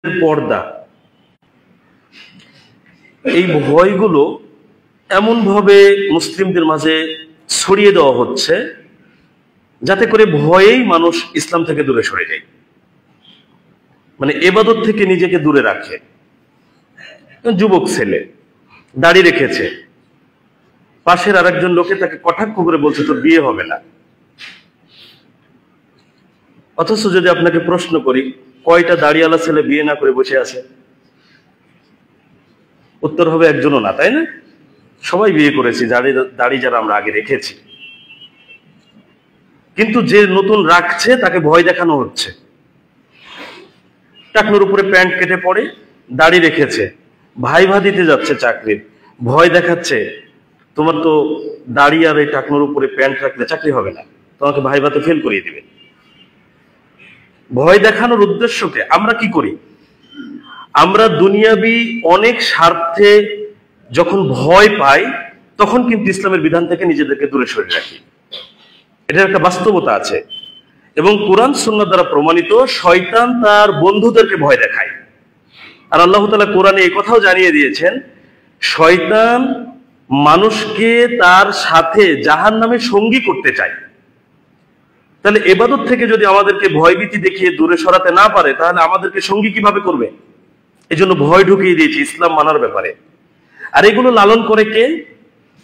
পর্দা, এই ভয়গুলো এমন ভাবে মুসলিমদের মাঝে ছড়িয়ে দেওয়া হচ্ছে যাতে করে ভয়েই মানুষ ইসলাম থেকে দূরে সরে যায়, মানে ইবাদত থেকে নিজেকে দূরে রাখে। যুবক ছেলে দাড়ি রেখেছে, পাশের আরেকজন লোকে তাকে কটাক্ষ করে বলছে তোর বিয়ে হবে না। অথচ যদি আপনাকে প্রশ্ন করি কয়টা দাড়িওয়ালা ছেলে বিয়ে না করে বসে আছে, উত্তর হবে একজনও না, তাই না? সবাই বিয়ে করেছি, দাড়ি যারা আমরা আগে রেখেছি। কিন্তু যে নতুন রাখছে তাকে ভয় দেখানো হচ্ছে। টাকনুর উপরে প্যান্ট কেটে পড়ে, দাড়ি রেখেছে, ভাইভা দিতে যাচ্ছে চাকরির, ভয় দেখাচ্ছে তোমার তো দাড়ি আর এই টাকনুর উপরে প্যান্ট রাখলে চাকরি হবে না, তোমাকে ভাইভাতে ফেল করিয়ে দিবে। ভয় দেখানোর উদ্দেশ্যকে আমরা কি করি? আমরা দুনিয়াবি অনেক স্বার্থে যখন ভয় পাই তখন কিন্তু ইসলামের বিধান থেকে নিজেদেরকে দূরে সরিয়ে রাখি। এটার একটা বাস্তবতা আছে এবং কোরআন সুন্নাহ দ্বারা প্রমাণিত। শয়তান তার বন্ধুদেরকে ভয় দেখায়, আর আল্লাহ তাআলা কোরআনে এই কথাও জানিয়ে দিয়েছেন শয়তান মানুষকে তার সাথে জাহান্নামে সঙ্গী করতে চায়। তাহলে ইবাদত থেকে যদি আমাদেরকে ভয়ভীতি দেখিয়ে দূরে সরাতে না পারে তাহলে আমাদেরকে সঙ্গী কিভাবে করবে? এজন্য ভয় ঢুকিয়ে দিয়েছি ইসলাম মানার ব্যাপারে। আর এগুলো লালন করে কে?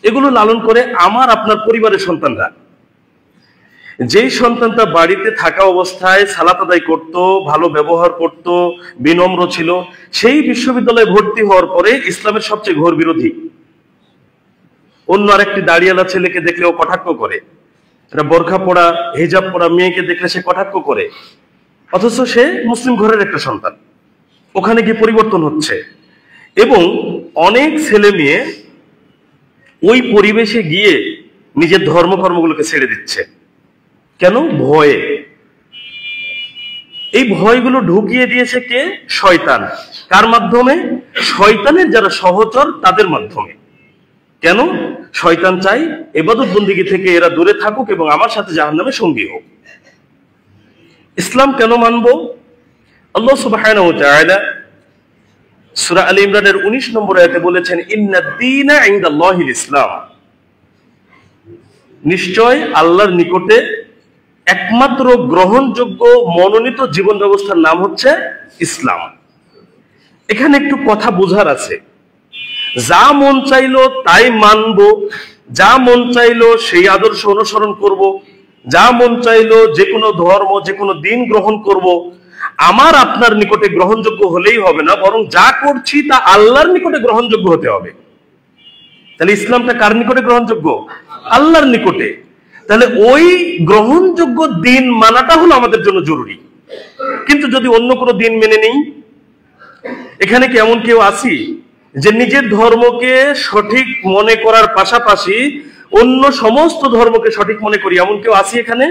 এগুলো লালন করে আমার আপনার পরিবারের সন্তানরা। যেই সন্তানটা বাড়িতে থাকা অবস্থায় সালাত আদায় করত, ভালো ব্যবহার করত, বিনম্র ছিল, সেই বিশ্ববিদ্যালয়ে ভর্তি হওয়ার পরে ইসলামের সবচেয়ে ঘোর বিরোধী। অন্য আরেকটি দাড়িওয়ালা ছেলেকে দেখলে ও কটাক্ষ করে, বোরখা পড়া হিজাব পড়া মেয়েকে দেখলে সে কটাক্ষ করে, অথচ সে মুসলিম ঘরের একটা সন্তান। ওখানে গিয়ে পরিবর্তন হচ্ছে এবং অনেক ছেলে মেয়ে ওই পরিবেশে গিয়ে নিজের ধর্মকর্মগুলোকে ছেড়ে দিচ্ছে। কেন? ভয়ে। এই ভয়গুলো ঢুকিয়ে দিয়েছে কে? শয়তান। কার মাধ্যমে? শয়তানের যারা সহচর তাদের মাধ্যমে। কেন? শয়তান চাই ইবাদত বন্দেগী থেকে এরা দূরে থাকুক এবং আমার সাথে জাহান্নামে সঙ্গী হোক। ইসলাম কেন মানবো? আল্লাহ সুবহানাহু ওয়া তাআলা সূরা আলে ইমরানের 19 নম্বর আয়াতে বলেছেন ইন্নাদ দীনা ইনদাল্লাহিল ইসলাম, নিশ্চয় আল্লাহর নিকটে একমাত্র গ্রহণযোগ্য মনোনীত জীবন ব্যবস্থার নাম হচ্ছে ইসলাম। এখানে একটু কথা বোঝার আছে। যা মন চাইলো তাই মানবো, যা মন চাইলো সেই আদর্শ অনুসরণ করব, যা মন চাইলো যে কোনো ধর্ম যে কোনো দিন গ্রহণ করব, আমার আপনার নিকটে গ্রহণযোগ্য হলেই হবে না, বরং যা করছি তা আল্লাহর নিকটে গ্রহণযোগ্য হতে হবে। তাহলে ইসলামটা কার নিকটে গ্রহণযোগ্য? আল্লাহর নিকটে। তাহলে ওই গ্রহণযোগ্য দিন মানাটা হলো আমাদের জন্য জরুরি। কিন্তু যদি অন্য কোনো দিন মেনে নেই, এখানে কি এমন কেউ আছি যে নিজের ধর্মকে সঠিক মনে করার পাশাপাশি অন্য সমস্ত ধর্মকে সঠিক মনে করি, এমন কেউ আছি এখানে?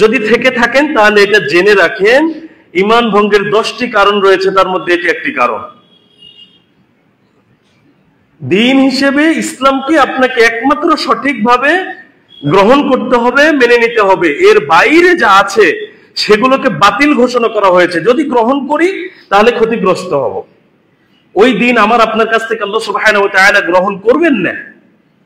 যদি থেকে থাকেন তাহলে এটা জেনে রাখেন ঈমান ভঙ্গের 10টি কারণ রয়েছে, তার মধ্যে এটি একটি কারণ। দিন হিসেবে ইসলামকে আপনাকে একমাত্র সঠিকভাবে গ্রহণ করতে হবে, মেনে নিতে হবে। এর বাইরে যা আছে সেগুলোকে বাতিল ঘোষণা করা হয়েছে। যদি গ্রহণ করি তাহলে ক্ষতিগ্রস্ত হব। ওই দিন আমার আপনার কাছ থেকে আল্লাহ সুবহানাহু ওয়া তাআলা গ্রহণ করবেন না।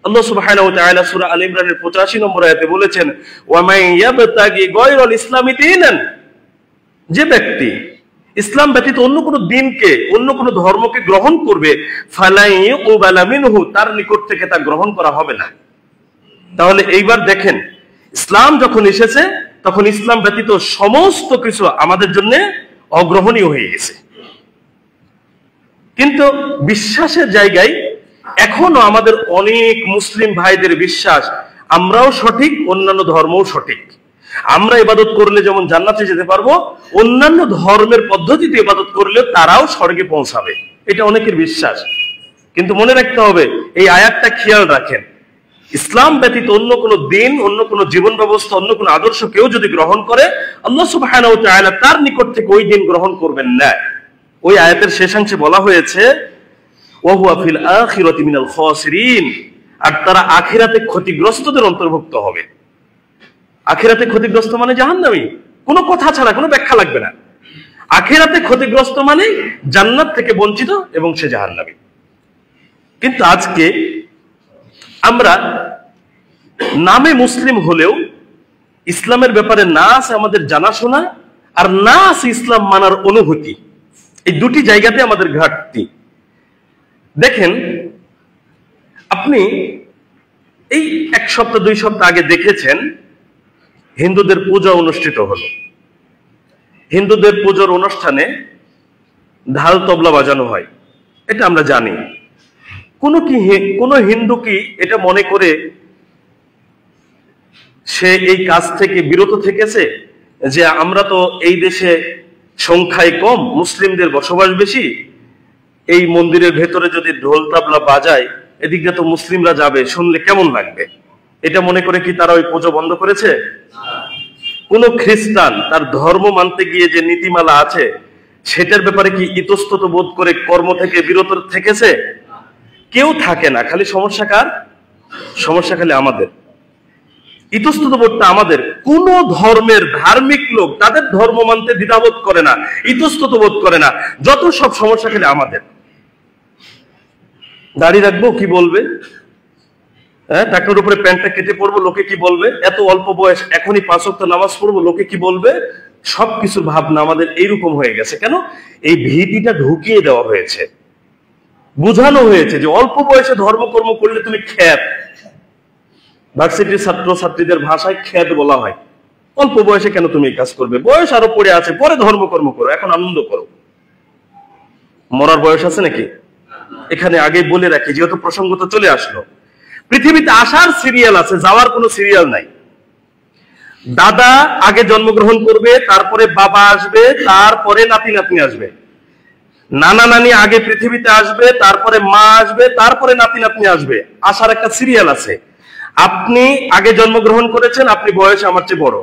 আল্লাহ সুবহানাহু ওয়া তাআলা সূরা আলে ইমরানের 85 নম্বর আয়াতে বলেছেন ওয়া মান ইয়াবতাগি গায়রাল ইসলামি দীনান, যে ব্যক্তি ইসলাম ব্যতীত অন্য কোনো দিনকে অন্য কোনো ধর্মকে গ্রহণ করবে ফালা ইউকবালা মিনহু, তার নিকট থেকে তা গ্রহণ করা হবে না। তাহলে এইবার দেখেন ইসলাম যখন এসেছে তখন ইসলাম ব্যতীত সমস্ত কিছু আমাদের জন্য অগ্রহণীয় হয়ে গেছে। কিন্তু বিশ্বাসের জায়গায় এখনো আমাদের অনেক মুসলিম ভাইদের বিশ্বাস আমরাও সঠিক, অন্যান্য ধর্মও সঠিক। আমরা ইবাদত করলে যেমন জান্নাতে যেতে পারবো, অন্যান্য ধর্মের পদ্ধতিতে ইবাদত করলে তারাও স্বর্গে পৌঁছাবে, এটা অনেকের বিশ্বাস। কিন্তু মনে রাখতে হবে, এই আয়াতটা খেয়াল রাখেন, ইসলাম ব্যতীত অন্য কোনো দিন, অন্য কোনো জীবন ব্যবস্থা, অন্য কোনো আদর্শ কেউ যদি গ্রহণ করে আল্লাহ সুবহানাহু ওয়া তাআলা তার নিকট থেকে ওই দিন গ্রহণ করবেন না। ওই আয়াতের শেষাংশে বলা হয়েছে ওয়া হুয়া ফিল আখিরাতি মিনাল খাসিরিন, আর তারা আখিরাতে ক্ষতিগ্রস্তদের অন্তর্ভুক্ত হবে। আখিরাতে ক্ষতিগ্রস্ত মানে জাহান্নামী, কোনো কথা ছাড়া, কোনো ব্যাখ্যা লাগবে না। আখিরাতে ক্ষতিগ্রস্ত মানে জান্নাত থেকে বঞ্চিত এবং সে জাহান্নামী। কিন্তু আজকে আমরা নামে মুসলিম হলেও ইসলামের ব্যাপারে না আছে আমাদের জানাশোনা, আর না আছে ইসলাম মানার অনুভূতি। এই দুটি জায়গাতে আমাদের ঘাটতি। দেখেন, আপনি এই 1 সপ্তাহ 2 সপ্তাহ আগে দেখেছেন হিন্দুদের পূজা অনুষ্ঠিত হলো। হিন্দুদের পুজোর অনুষ্ঠানে ঢাল তবলা বাজানো হয়, এটা আমরা জানি। কোন হিন্দু কি এটা মনে করে সে এই কাজ থেকে বিরত থেকেছে যে আমরা তো এই দেশে সংখ্যায় কম, মুসলিমদের বসবাস বেশি, এই মন্দিরের ভেতরে যদি ঢোল তাবলা বাজায় এদিকে তো মুসলিমরা যাবে, শুনলে কেমন লাগবে, এটা মনে করে কি তারা ওই পুজো বন্ধ করেছে? কোন খ্রিস্টান তার ধর্ম মানতে গিয়ে যে নীতিমালা আছে সেটার ব্যাপারে কি ইতস্তত বোধ করে কর্ম থেকে বিরত থেকেছে? কেউ থাকে না। খালি সমস্যা কার? সমস্যা খালি আমাদের। ইতস্তত বোধটা আমাদের। কোন ধর্মের ধার্মিক লোক তাদের ধর্ম মানতে দ্বিধাবোধ করে না, ইতস্তত বোধ করে না। যত সব সমস্যা খালি আমাদের। দাড়ি রাখবো, কি বলবে? হ্যাঁ, টাকার উপরে প্যান্টটা কেটে পড়বো, লোকে কি বলবে? এত অল্প বয়স এখনই 5 ওয়াক্ত নামাজ পড়বো, লোকে কি বলবে? সবকিছুর ভাবনা আমাদের এইরকম হয়ে গেছে। কেন? এই ভীতিটা ঢুকিয়ে দেওয়া হয়েছে, বুঝানো হয়েছে যে অল্প বয়সে ধর্মকর্ম করলে তুমি খ্যাত। ভার্সিটির ছাত্র ছাত্রীদের ভাষায় খ্যাত বলা হয়। অল্প বয়সে কেন তুমি এই কাজ করবে? বয়স আরো পড়ে আছে, পরে ধর্মকর্ম করো, এখন আনন্দ করো। মরার বয়স আছে নাকি? এখানে আগে বলে রাখি, যেহেতু প্রসঙ্গ তো চলে আসলো। পৃথিবীতে আসার সিরিয়াল আছে, যাওয়ার কোনো সিরিয়াল নাই। দাদা আগে জন্মগ্রহণ করবে, তারপরে বাবা আসবে, তারপরে নাতি নাতনি আসবে। নানা নানি আগে পৃথিবীতে আসবে, তারপরে মা আসবে, তারপরে নাতি নাতনি আসবে। আসার একটা সিরিয়াল আছে। আপনি আগে জন্মগ্রহণ করেছেন, আপনি বয়সে আমার চেয়ে বড়।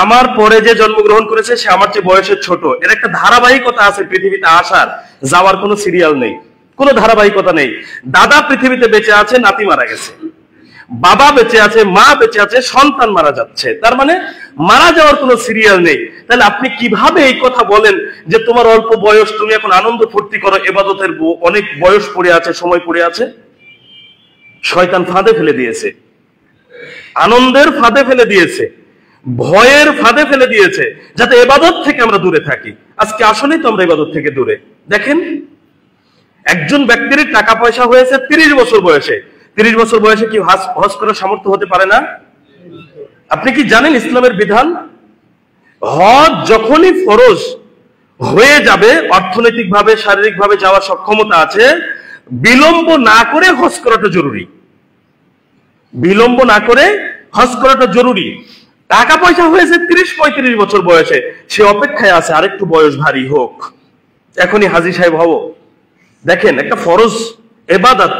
আমার পরে যে জন্মগ্রহণ করেছে সে আমার চেয়ে বয়সে ছোট। এর একটা ধারাবাহিকতা আছে পৃথিবীতে আসার, যাওয়ার কোনো সিরিয়াল নেই, কোনো ধারাবাহিকতা নেই। দাদা পৃথিবীতে বেঁচে আছে, নাতি মারা গেছে। বাবা বেঁচে আছে, মা বেঁচে আছে, সন্তান মারা যাচ্ছে। তার মানে মারা যাওয়ার কোনো সিরিয়াল নেই। তাহলে আপনি কিভাবে এই কথা বলেন যে তোমার অল্প বয়স, তুমি এখন আনন্দ ফুর্তি করো, ইবাদতের অনেক বয়স পড়ে আছে, সময় পড়ে আছে? শয়তান ফাঁদে ফেলে দিয়েছে, আনন্দের ফাঁদে ফেলে দিয়েছে, ভয়ের ফাঁদে ফেলে দিয়েছে, যাতে ইবাদত থেকে আমরা দূরে থাকি। আজকে আসলেই তো আমরা ইবাদত থেকে দূরে। দেখেন, একজন ব্যক্তির টাকা পয়সা হয়েছে 30 বছর বয়সে। 30 বছর বয়সে কি হজ করার সামর্থ্য হতে পারে না? আপনি কি জানেন ইসলামের বিধান? হজ যখনই ফরজ হয়ে যাবে, অর্থনৈতিক ভাবে শারীরিক ভাবে যাওয়ার সক্ষমতা আছে, বিলম্ব না করে হজ করাটা জরুরি। বিলম্ব না করে হজ করাটা জরুরি। টাকা পয়সা হয়েছে 30-35 বছর বয়সে, সে অপেক্ষায় আছে আরেকটু বয়স ভারী হোক, এখনই হাজী সাহেব হব। দেখেন, একটা ফরজ ইবাদত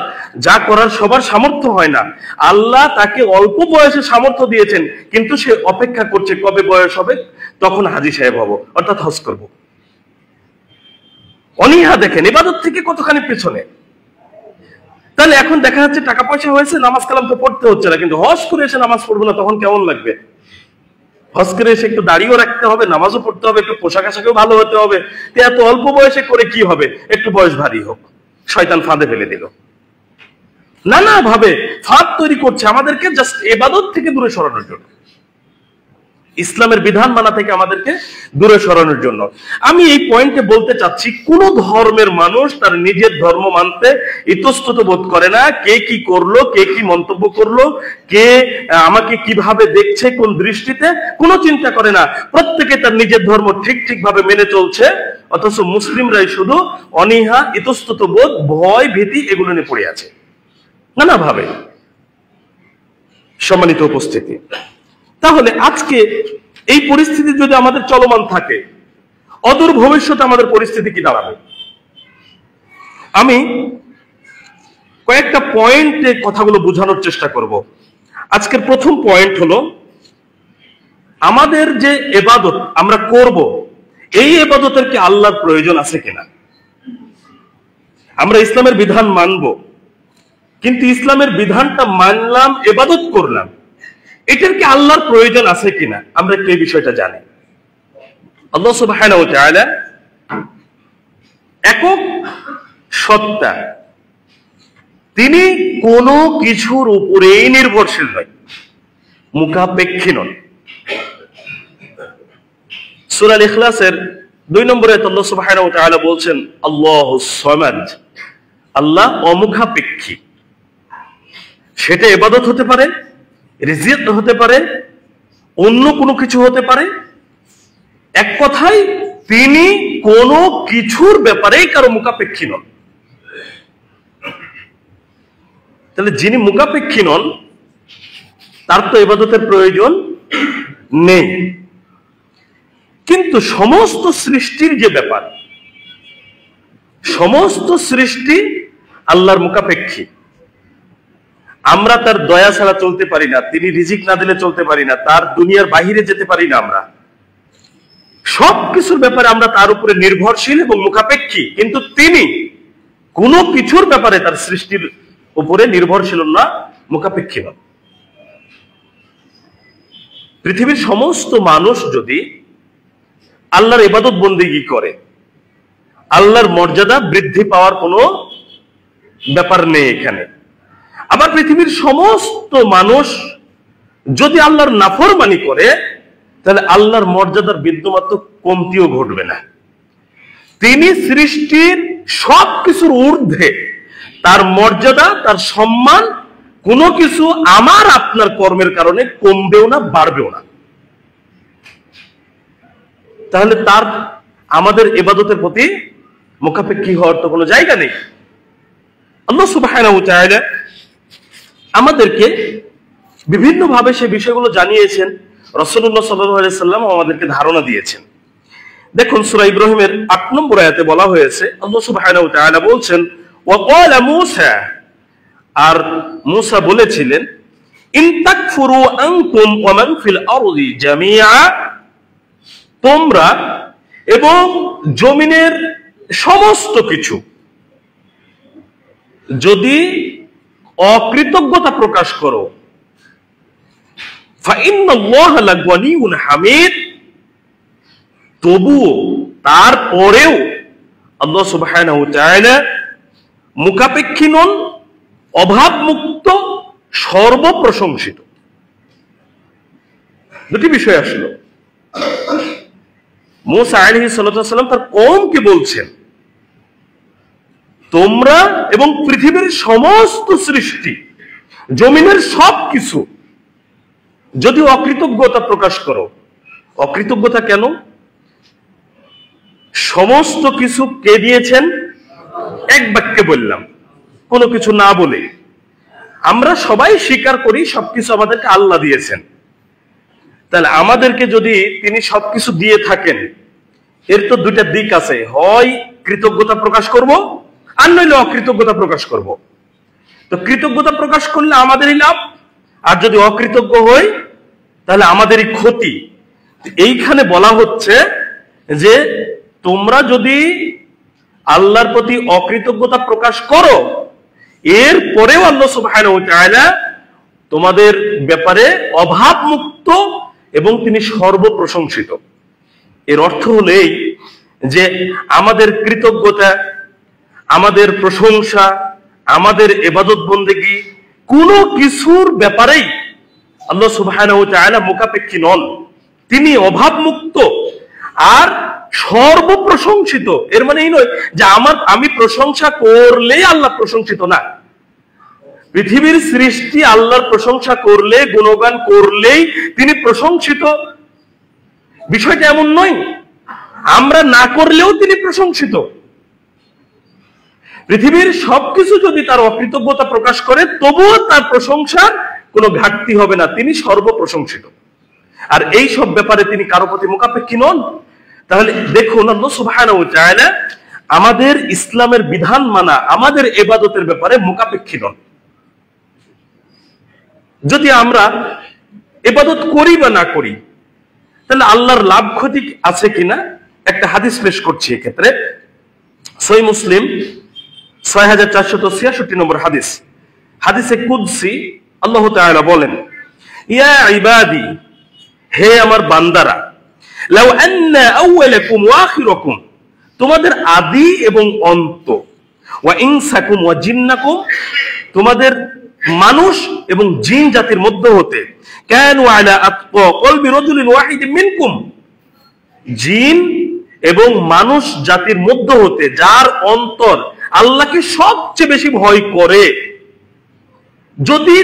যা করার সবার সামর্থ্য হয় না, আল্লাহ তাকে অল্প বয়সে সামর্থ্য দিয়েছেন, কিন্তু সে অপেক্ষা করছে কবে বয়স হবে, তখন হাজী সাহেব হব, অর্থাৎ হজ করব। অনীহা দেখেন, ইবাদত থেকে কতখানি পেছনে। তাহলে এখন দেখা যাচ্ছে টাকা পয়সা হয়েছে, নামাজ কালাম তো পড়তে হচ্ছে না, কিন্তু হজ করে এসে নামাজ পড়বো না, তখন কেমন লাগবে? হজ করে এসে একটু দাড়িও রাখতে হবে, নামাজও পড়তে হবে, একটু পোশাক আশাকেও ভালো হতে হবে। এত অল্প বয়সে করে কি হবে? একটু বয়স ভারী হোক। শয়তান ফাঁদে ফেলে দিল, নানা ভাবে ফাঁদ তৈরি করছে আমাদেরকে, জাস্ট ইবাদত থেকে দূরে সরানোর জন্য, ইসলামের বিধান মানা থেকে আমাদেরকে দূরে সরানোর জন্য। আমি এই পয়েন্টে বলতে চাচ্ছি, কোন ধর্মের মানুষ তার নিজের ধর্ম মানতে ইতস্তত বোধ করে না। কে কি করলো, কে কি মন্তব্য করলো, কে আমাকে কিভাবে দেখছে, কোন দৃষ্টিতে, কোনো চিন্তা করে না। প্রত্যেকে তার নিজের ধর্ম ঠিক ঠিক ভাবে মেনে চলছে। অথচ মুসলিমরাই শুধু অনীহা, ইতস্তত বোধ, ভয়, ভীতি এগুলো নিয়ে পড়ে আছে নানা ভাবে। সম্মানিত উপস্থিতি, তাহলে আজকে এই পরিস্থিতি যদি আমাদের চলমান থাকে, অদূর ভবিষ্যতে আমাদের পরিস্থিতি কি দাঁড়াবে? আমি কয়েকটা পয়েন্টে কথাগুলো বোঝানোর চেষ্টা করব। আজকের প্রথম পয়েন্ট হলো, আমাদের যে ইবাদত আমরা করব, এই ইবাদতের কি আল্লাহর প্রয়োজন আছে কিনা? আমরা ইসলামের বিধান মানব, কিন্তু ইসলামের বিধানটা মানলাম, ইবাদত করলাম, এটার কি আল্লাহর প্রয়োজন আছে কিনা আমরা একটু এই বিষয়টা জানি। আল্লাহ সুবহানাহু ওয়া তাআলা একক সত্তা, তিনি কোনো কিছুর উপরেই নির্ভরশীল নয়, মুখাপেক্ষী নন। সূরা আল ইখলাসের 2 নম্বরে আল্লাহ সুবহানাহু ওয়া তাআলা বলছেন আল্লাহুস সামাদ, আল্লাহ অমুখাপেক্ষী। সেটা ইবাদত হতে পারে, রিজিক হতে পারে, অন্য কোনো কিছু হতে পারে। এক কথায় তিনি কোনো কিছুর ব্যাপারেই কারো মুখাপেক্ষী নন। তাহলে যিনি মুখাপেক্ষী নন তার তো ইবাদতের প্রয়োজন নেই। কিন্তু সমস্ত সৃষ্টির যে ব্যাপার, সমস্ত সৃষ্টি আল্লাহর মুখাপেক্ষী। আমরা তার দয়া ছাড়া চলতে পারি না, তিনি রিজিক না দিলে চলতে পারি না, তার দুনিয়ার বাহিরে যেতে পারি না। আমরা সবকিছুর ব্যাপারে আমরা তার উপরে নির্ভরশীল এবং মুখাপেক্ষী, কিন্তু তিনি কোনো কিছুর ব্যাপারে তার সৃষ্টির উপরে নির্ভরশীল না, মুখাপেক্ষী নন। পৃথিবীর সমস্ত মানুষ যদি আল্লাহর ইবাদত বন্দেগী করে, আল্লাহর মর্যাদা বৃদ্ধি পাওয়ার কোনো ব্যাপার নেই এখানে। আবার পৃথিবীর সমস্ত মানুষ যদি আল্লাহর নাফরমানি করে, তাহলে আল্লাহর মর্যাদার বিন্দুমাত্র কমতিও ঘটবে না। তিনি সৃষ্টির সবকিছুর ঊর্ধ্বে, তার মর্যাদা, তার সম্মান কোনো কিছু আমার আপনার কর্মের কারণে কমবেও না, বাড়বেও না। তাহলে তার আমাদের ইবাদতের প্রতি মুখাপেক্ষী হওয়ার তো কোনো জায়গা নেই। আল্লাহ সুবহানাহু ওয়া তাআলা আমাদেরকে বিভিন্ন ভাবে সে বিষয়গুলো জানিয়েছেন, রাসূলুল্লাহ সাল্লাল্লাহু আলাইহি সাল্লাম আমাদেরকে ধারণা দিয়েছেন। দেখুন সূরা ইব্রাহিমের 8 নম্বর আয়াতে বলা হয়েছে, আল্লাহ সুবহানাহু ওয়া তাআলা বলছেন ওয়া ক্বালা মূসা, আর মূসা বলেছিলেন, ইন তাকফুরু আনতুম ওয়া মান ফিল আরদি জামিআ, তোমরা এবং জমিনের সমস্ত কিছু যদি অকৃতজ্ঞতা প্রকাশ করো, ফাইন্নাল্লাহা লাগানিয়ুন হামিদ, তবুও তারপরেও আল্লাহ সুবহানাহু ওয়া তাআলা মুখাপেক্ষী নন, অভাব মুক্ত, সর্বপ্রশংসিত। দুটি বিষয় আসলো। মূসা আলাইহিস সালাম তার কওমকে বলছেন, তোমরা এবং পৃথিবীর সমস্ত সৃষ্টি, জমিনের সবকিছু যদি অকৃতজ্ঞতা প্রকাশ করো। অকৃতজ্ঞতা কেন? সমস্ত কিছু কে দিয়েছেন? এক বাক্যে বললাম, কোনো কিছু না বলে। আমরা সবাই স্বীকার করি সবকিছু আমাদেরকে আল্লাহ দিয়েছেন। তাহলে আমাদেরকে যদি তিনি সবকিছু দিয়ে থাকেন, এর তো দুইটা দিক আছে, হয় কৃতজ্ঞতা প্রকাশ করব, আর নইলে অকৃতজ্ঞতা প্রকাশ করব। তো কৃতজ্ঞতা প্রকাশ করলে আমাদেরই লাভ, আর যদি অকৃতজ্ঞ হই তাহলে আমাদেরই ক্ষতি। এইখানে বলা হচ্ছে যে তোমরা যদি আল্লাহর প্রতি অকৃতজ্ঞতা প্রকাশ করো, এর পরেও আল্লাহ সুবহানাহু ওয়া তাআলা তোমাদের ব্যাপারে অভাব মুক্ত এবং তিনি সর্বপ্রশংসিত। এর অর্থ হলো এই যে আমাদের কৃতজ্ঞতা, আমাদের প্রশংসা, আমাদের ইবাদত বন্দেগী কোনো কিছুর ব্যাপারেই আল্লাহ সুবহানাহু ওয়া তাআলা মুখাপেক্ষী নন। তিনি অভাব মুক্ত আর সর্বপ্রশংসিত। এর মানে এই নয় যে আমি প্রশংসা করলেই আল্লাহ প্রশংসিত, না। পৃথিবীর সৃষ্টি আল্লাহর প্রশংসা করলে, গুণগান করলেই তিনি প্রশংসিত, বিষয়টা এমন নয়। আমরা না করলেও তিনি প্রশংসিত। পৃথিবীর সবকিছু যদি তার অকৃতজ্ঞতা প্রকাশ করে, তবুও তার প্রশংসার কোনো ঘাটতি হবে না, তিনি সর্বপ্রশংসিত। আর এই সব ব্যাপারে তিনি কারো প্রতি মুখাপেক্ষী নন। তাহলে দেখুন আল্লাহ সুবহানাহু ওয়া তাআলা আমাদের ইসলামের বিধান মানা, আমাদের ইবাদতের ব্যাপারে মুখাপেক্ষী নন। যদি আমরা ইবাদত করি বা না করি, তাহলে আল্লাহর লাভ ক্ষতি আছে কিনা একটা হাদিস পেশ করছি। এক্ষেত্রে সহিহ মুসলিম 6466 নম্বর হাদিস, হাদিসে কুদসি আল্লাহ তাআলা বলেন, ইয়া ইবাদি, হে আমার বান্দারা, লাউ আন্না আউওয়ালাকুম ওয়া আখিরাকুম, তোমাদের আদি এবং অন্ত, ওয়া ইনসাকুম ওয়া জিন্নাকুম, তোমাদের মানুষ এবং জিন জাতির মধ্য হতে, কানু আলা আতকা কলবি রাজুলিন ওয়াহিদিন মিনকুম, জিন এবং মানুষ জাতির মধ্য হতে যার অন্তর আল্লাহকে সবচেয়ে বেশি ভয় করে, যদি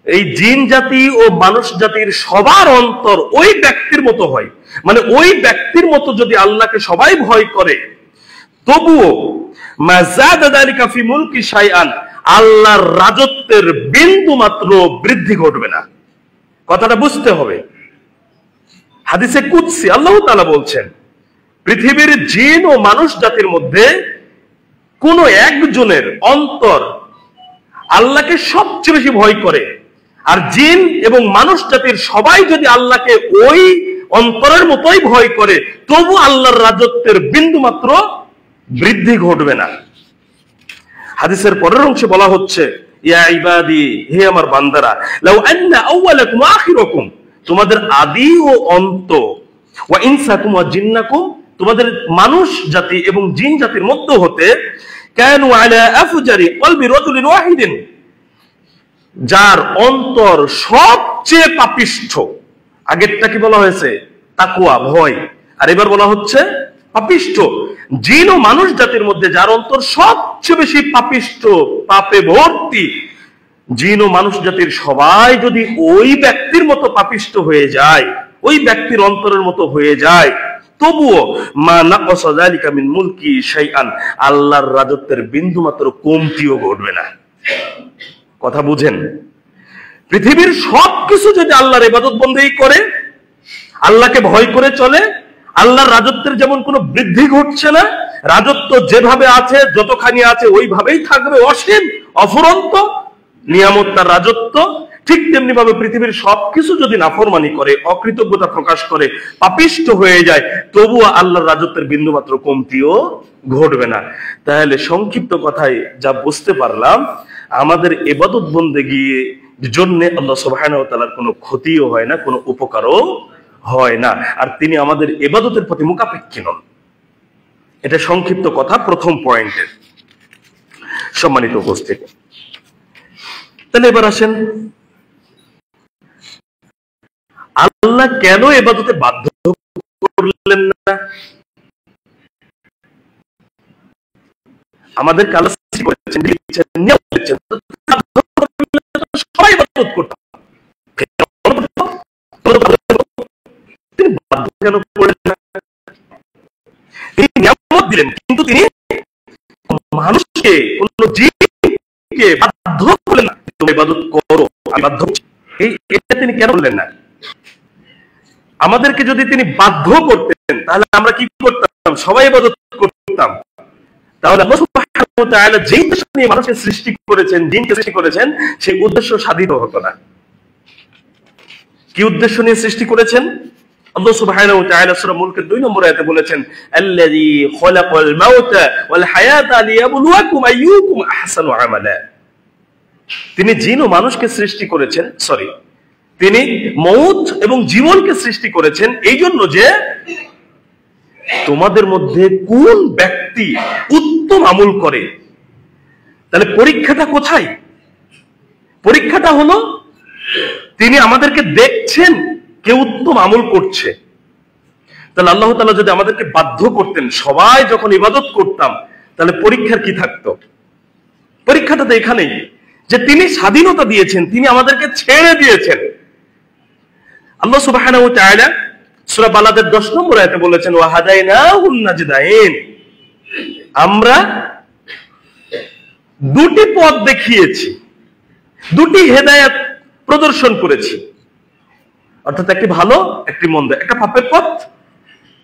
এই জিন জাতি ও মানুষ জাতির সবার অন্তর ওই ব্যক্তির মতো হয়, মানে ওই ব্যক্তির মতো যদি আল্লাহকে সবাই ভয় করে, তবুও মা যাদা যালিকা ফি মুলকি শাইআন, আল্লাহর রাজত্বের বিন্দু মাত্র বৃদ্ধি ঘটবে না। কথাটা বুঝতে হবে। হাদিসে কুদসি আল্লাহ তাআলা বলছেন, পৃথিবীর জিন ও মানুষ জাতির মধ্যে কোন একজনের অন্তর আল্লাহকে সবচেয়ে বেশি ভয় করে, আর জিন এবং মানুষ জাতির সবাই যদি আল্লাহকে ওই অন্তরের মতোই ভয় করে, তবু আল্লাহর রাজত্বের বিন্দু মাত্র বৃদ্ধি ঘটবে না। হাদিসের পরের অংশে বলা হচ্ছে, ইয়া ইবাদি, হে আমার বান্দারা, লাউ আন্না আউওয়ালাকুম ওয়া আখিরাকুম, তোমাদের আদি ও অন্ত, ওয়া ইনসাকুম ওয়া জিন্নাকুম, তোমাদের মানুষ জাতি এবং জিন জাতির মধ্য হতে, কানু আলা আফজারি কলবি রাজুলিন ওয়াহিদিন, যার অন্তর সবচেয়ে পাপিষ্ঠ। আগেরটা কি বলা হয়েছে? তাকওয়া, ভয়, আর এবার বলা হচ্ছে পাপিষ্ঠ। জিন ও মানুষ জাতির মধ্যে যার অন্তর সবচেয়ে বেশি পাপিষ্ঠ, পাপে ভর্তি, জিন ও মানুষ জাতির সবাই যদি ওই ব্যক্তির মতো পাপিষ্ঠ হয়ে যায়, ওই ব্যক্তির অন্তরের মতো হয়ে যায়, তবুও মা নাকাসা যালিকা মিন মুলকি শাইআন, আল্লাহর রাজত্বের বিন্দু মাত্র কমতিও ঘটবে না। কথা বুঝেন? পৃথিবীর সবকিছু যদি আল্লাহর ইবাদত বন্দেগী করে, আল্লাহকে ভয় করে চলে, আল্লাহর রাজত্বের যেমন কোনো বৃদ্ধি ঘটছে না, রাজত্ব যেভাবে আছে, যতখানি আছে ওইভাবেই থাকবে, অসীম অফুরন্ত নিয়ামত তার রাজত্ব, ঠিক তেমনি ভাবে পৃথিবীর সবকিছু যদি নাফরমানি করে, অকৃতজ্ঞতা প্রকাশ করে, পাপিষ্ঠ হয়ে যায়, তবুও আল্লাহর রাজত্বের বিন্দুমাত্র কমতিও ঘটবে না। তাহলে সংক্ষিপ্ত কথায় যা বুঝতে পারলাম, আমাদের ইবাদত বন্দেগীর জন্য আল্লাহ সুবহানাহু ওয়া তাআলার কোনো ক্ষতিও হয় না, কোনো উপকারও হয় না, আর তিনি আমাদের ইবাদতের প্রতি মুখাপেক্ষী নন। এটা সংক্ষিপ্ত কথা প্রথম পয়েন্টের। সম্মানিত উপস্থিতি, তাহলে এবার আসেন, আল্লাহ কেন ইবাদতে বাধ্য করলেন না? আমাদের কালাস করেছেন, সবাই ইবাদত করতাম, তিনি বাধ্য কেন করলেন না? তিনি নিয়ামত দিলেন, কিন্তু তিনি মানুষকে, কোন জীবকে বাধ্য করলেন না, তুমি ইবাদত করো, আমি বাধ্য। এটা তিনি কেন বললেন না? আমাদেরকে যদি তিনি বাধ্য করতেন, তাহলে আমরা কি করতাম? সবাই ইবাদত করতাম। তাহলে আল্লাহ সুবহানাহু ওয়া তাআলা যেই উদ্দেশ্য নিয়ে মানুষকে সৃষ্টি করেছেন, জিনকে সৃষ্টি করেছেন, সেই উদ্দেশ্য সাধিত হতো না। কি উদ্দেশ্য নিয়ে সৃষ্টি করেছেন? আল্লাহ সুবহানাহু ওয়া তাআলা সূরা মুলকের 2 নম্বর আয়াতে বলেছেন, আল্লাযী খালাকাল মাউতা ওয়াল হায়াতা লিয়াবলুয়াকুম আইয়ুকুম আহসানু আমালা। তিনি জিন ও মানুষকে সৃষ্টি করেছেন, তিনি মউত এবং জীবনকে সৃষ্টি করেছেন এই জন্য যে তোমাদের মধ্যে কোন ব্যক্তি উত্তম আমল করে। তাহলে পরীক্ষাটা কোথায়? পরীক্ষাটা হলো তিনি আমাদেরকে দেখছেন কে উত্তম আমল করছে। তাহলে আল্লাহ তাআলা যদি আমাদেরকে বাধ্য করতেন, সবাই যখন ইবাদত করতাম, তাহলে পরীক্ষার কি থাকতো? পরীক্ষাটা তো এখানেই যে তিনি স্বাধীনতা দিয়েছেন, তিনি আমাদেরকে ছেড়ে দিয়েছেন। আল্লাহ সুবহানাহু ওয়া তাআলা সূরা বালাদের 10 নম্বর আয়াতে বলেছেন, ওয়া হাদাইনাহুন নাজদাইন, আমরা দুটি পথ দেখিয়েছি, দুটি হেদায়েত প্রদর্শন করেছি। অর্থাৎ একটি ভালো, একটি মন্দ, একটা পাপের পথ,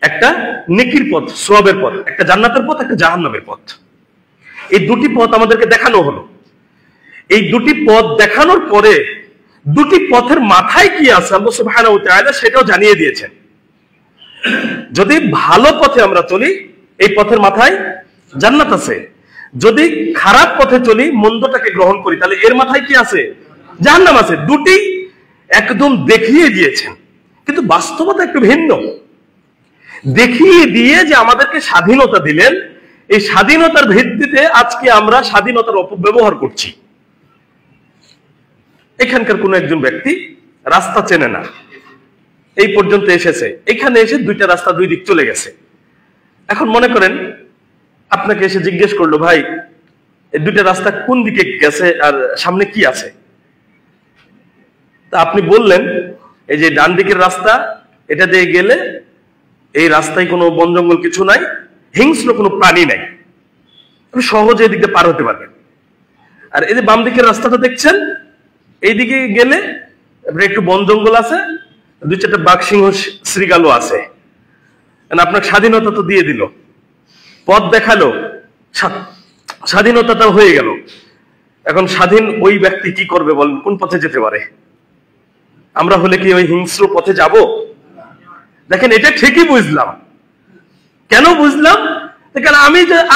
একটা নেকির পথ, সওয়াবের পথ, একটা জান্নাতের পথ, একটা জাহান্নামের পথ। এই দুটি পথ আমাদেরকে দেখানো হলো। এই দুটি পথ দেখানোর পরে দুটি পথের মাথায় কি আছে আল্লাহ সুবহানাহু ওয়া তাআলা সেটাও জানিয়ে দিয়েছেন। যদি ভালো পথে আমরা চলি, এই পথের মাথায় জান্নাত আছে। যদি খারাপ পথে চলি, মন্দটাকে গ্রহণ করি, তাহলে এর মাথায় কি আছে? জাহান্নাম আছে। দুটি একদম দেখিয়ে দিয়েছেন, কিন্তু বাস্তবতা একটু ভিন্ন। দেখিয়ে দিয়ে যে আমাদেরকে স্বাধীনতা দিলেন, এই স্বাধীনতার ভিত্তিতে আজকে আমরা স্বাধীনতার অপব্যবহার করছি। এখানকার কোন একজন ব্যক্তি রাস্তা চেনে না, এই পর্যন্ত এসেছে, এখানে এসে দুইটা রাস্তা দুই দিক চলে গেছে। এখন মনে করেন আপনাকে এসে জিজ্ঞেস করলো, ভাই এই দুইটা রাস্তা কোন দিকে গেছে আর সামনে কি আছে? তা আপনি বললেন এই যে ডান দিকের রাস্তা, এটা দিয়ে গেলে এই রাস্তায় কোনো বন জঙ্গল কিছু নাই, হিংস্র কোনো প্রাণী নাই, আপনি সহজে এদিকে পার হতে পারবেন। আর এই যে বাম দিকের রাস্তাটা দেখছেন, এইদিকে গেলে একটু বন জঙ্গল আছে, দুই চারটা বাঘ সিংহ শ্রীগালও আছে। আপনার স্বাধীনতা তো দিয়ে দিল, পথ দেখালো, স্বাধীনতাটা হয়ে গেল। এখন স্বাধীন ওই ব্যক্তি কি করবে বলেন? কোন পথে যেতে পারে? আমরা হলে কি ওই হিংস্র পথে যাব? দেখেন, এটা ঠিকই বুঝলাম। কেন বুঝলাম? কারণ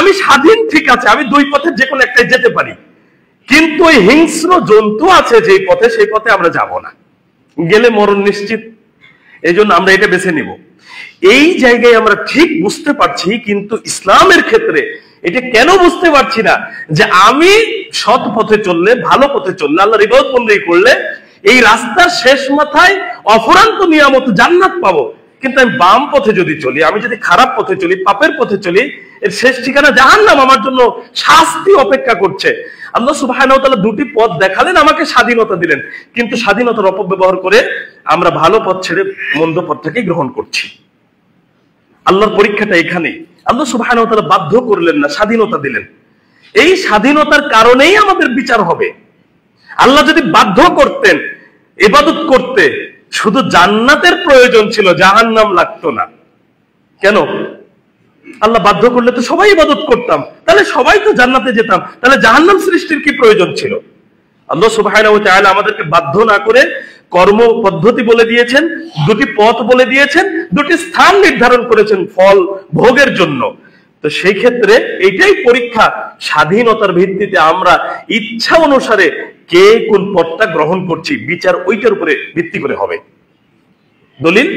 আমি স্বাধীন, ঠিক আছে, আমি দুই পথে যে কোনো একটাই যেতে পারি, কিন্তু ওই হিংস্র জন্তু আছে যে পথে, সেই পথে আমরা যাব না, গেলে মরণ নিশ্চিত। এই জন্য আমরা এটা বেছে নিব। এই জায়গায় আমরা ঠিক বুঝতে পারছি, কিন্তু ইসলামের ক্ষেত্রে এটা কেন বুঝতে পারছি না যে আমি সৎ পথে চললে, ভালো পথে চললে, আল্লাহর ইবাদত বন্দেগী করলে এই রাস্তার শেষ মাথায় অফুরন্ত নিয়ামত জান্নাত পাবো, কিন্তু আমি বাম পথে যদি চলি, আমি যদি খারাপ পথে চলি, পাপের পথে চলি, এর শেষ ঠিকানা জাহান্নাম, আমার জন্য শাস্তি অপেক্ষা করছে। আল্লাহ সুবহানাহু ওয়া তাআলা দুটি পথ দেখালেন, আমাকে স্বাধীনতা দিলেন, কিন্তু স্বাধীনতার অপব্যবহার করে আমরা ভালো পথ ছেড়ে মন্দ পথটাকে গ্রহণ করছি। আল্লাহর পরীক্ষাটা এখানেই। আল্লাহ সুবহানাহু ওয়া তাআলা বাধ্য করলেন না, স্বাধীনতা দিলেন। এই স্বাধীনতার কারণেই আমাদের বিচার হবে। আল্লাহ যদি বাধ্য করতেন ইবাদত করতে, শুধু জান্নাতের প্রয়োজন ছিল, জাহান্নাম লাগতো না। কেন? আল্লাহ বাধ্য করলে তো সবাই ইবাদত করতাম, তাহলে সবাই তো জান্নাতে যেতাম, তাহলে জাহান্নাম সৃষ্টির কি প্রয়োজন ছিল? আল্লাহ সুবহানাহু ওয়া তাআলা আমাদেরকে বাধ্য না করে কর্ম পদ্ধতি বলে দিয়েছেন, দুটি পথ বলে দিয়েছেন, দুটি স্থান নির্ধারণ করেছেন ফল ভোগের জন্য। তো সেই ক্ষেত্রে এইটাই পরীক্ষা, স্বাধীনতার ভিত্তিতে আমরা ইচ্ছা অনুসারে কে কোন পথটা গ্রহণ করছি, বিচার ওইটার উপরে ভিত্তি করে হবে। দলিল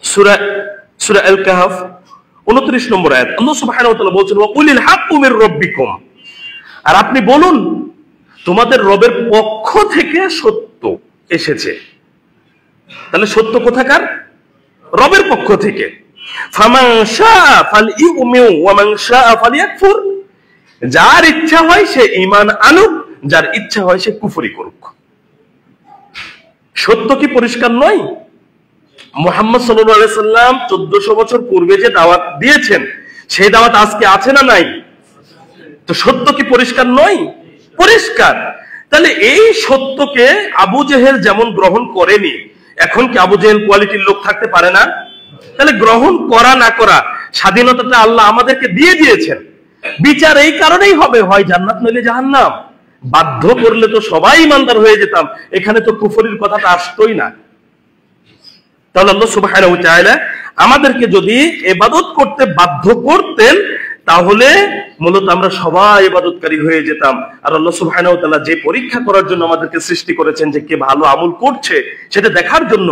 সূরা আল কাহফ 29 নম্বর আয়াত, আল্লাহ সুবহানাহু ওয়া তাআলা বলছেন, ওয়া কুলিল হাক্কু মির রাব্বিকুম, আর আপনি বলুন তোমাদের রবের পক্ষ থেকে সত্য এসেছে। তাহলে সত্য কোথাকার? রবের পক্ষ থেকে। ফামান শাআ ফালইউমিন ওয়া মান শাআ ফালইয়াকফুর, যার ইচ্ছা হয় সে ঈমান আনুক, যার ইচ্ছা হয় সে কুফরি করুক। সত্য কি পরিষ্কার নয়? মুহাম্মদ সাল্লাল্লাহু আলাইহি সাল্লাম 1400 বছর পূর্বে যে দাওয়াত দিয়েছেন, সেই দাওয়াত আজকে আছে না নাই? তো সত্য কি পরিষ্কার নয়? পরিষ্কার। তাহলে এই সত্যকে আবু জেহেল যেমন গ্রহণ করেনি, এখন কি আবু জেহেল কোয়ালিটির লোক থাকতে পারে না? তাহলে গ্রহণ করা না করা, স্বাধীনতাটা আল্লাহ আমাদেরকে দিয়ে দিয়েছেন। বিচার এই কারণেই হবে, হয় জান্নাত নইলে জাহান্নাম। বাধ্য করলে তো সবাই ইমানদার হয়ে যেতাম, এখানে তো কুফরির কথাটা আসতোই না। তাহলে আল্লাহ সুবহানাহু ওয়া তাআলা আমাদেরকে যদি ইবাদত করতে বাধ্য করতেন, তাহলে মূলত আমরা সবাই ইবাদতকারী হয়ে যেতাম। আর আল্লাহ সুবহানাহু ওয়া তাআলা যে পরীক্ষা করার জন্য আমাদেরকে সৃষ্টি করেছেন, যে কে ভালো আমল করছে সেটা দেখার জন্য,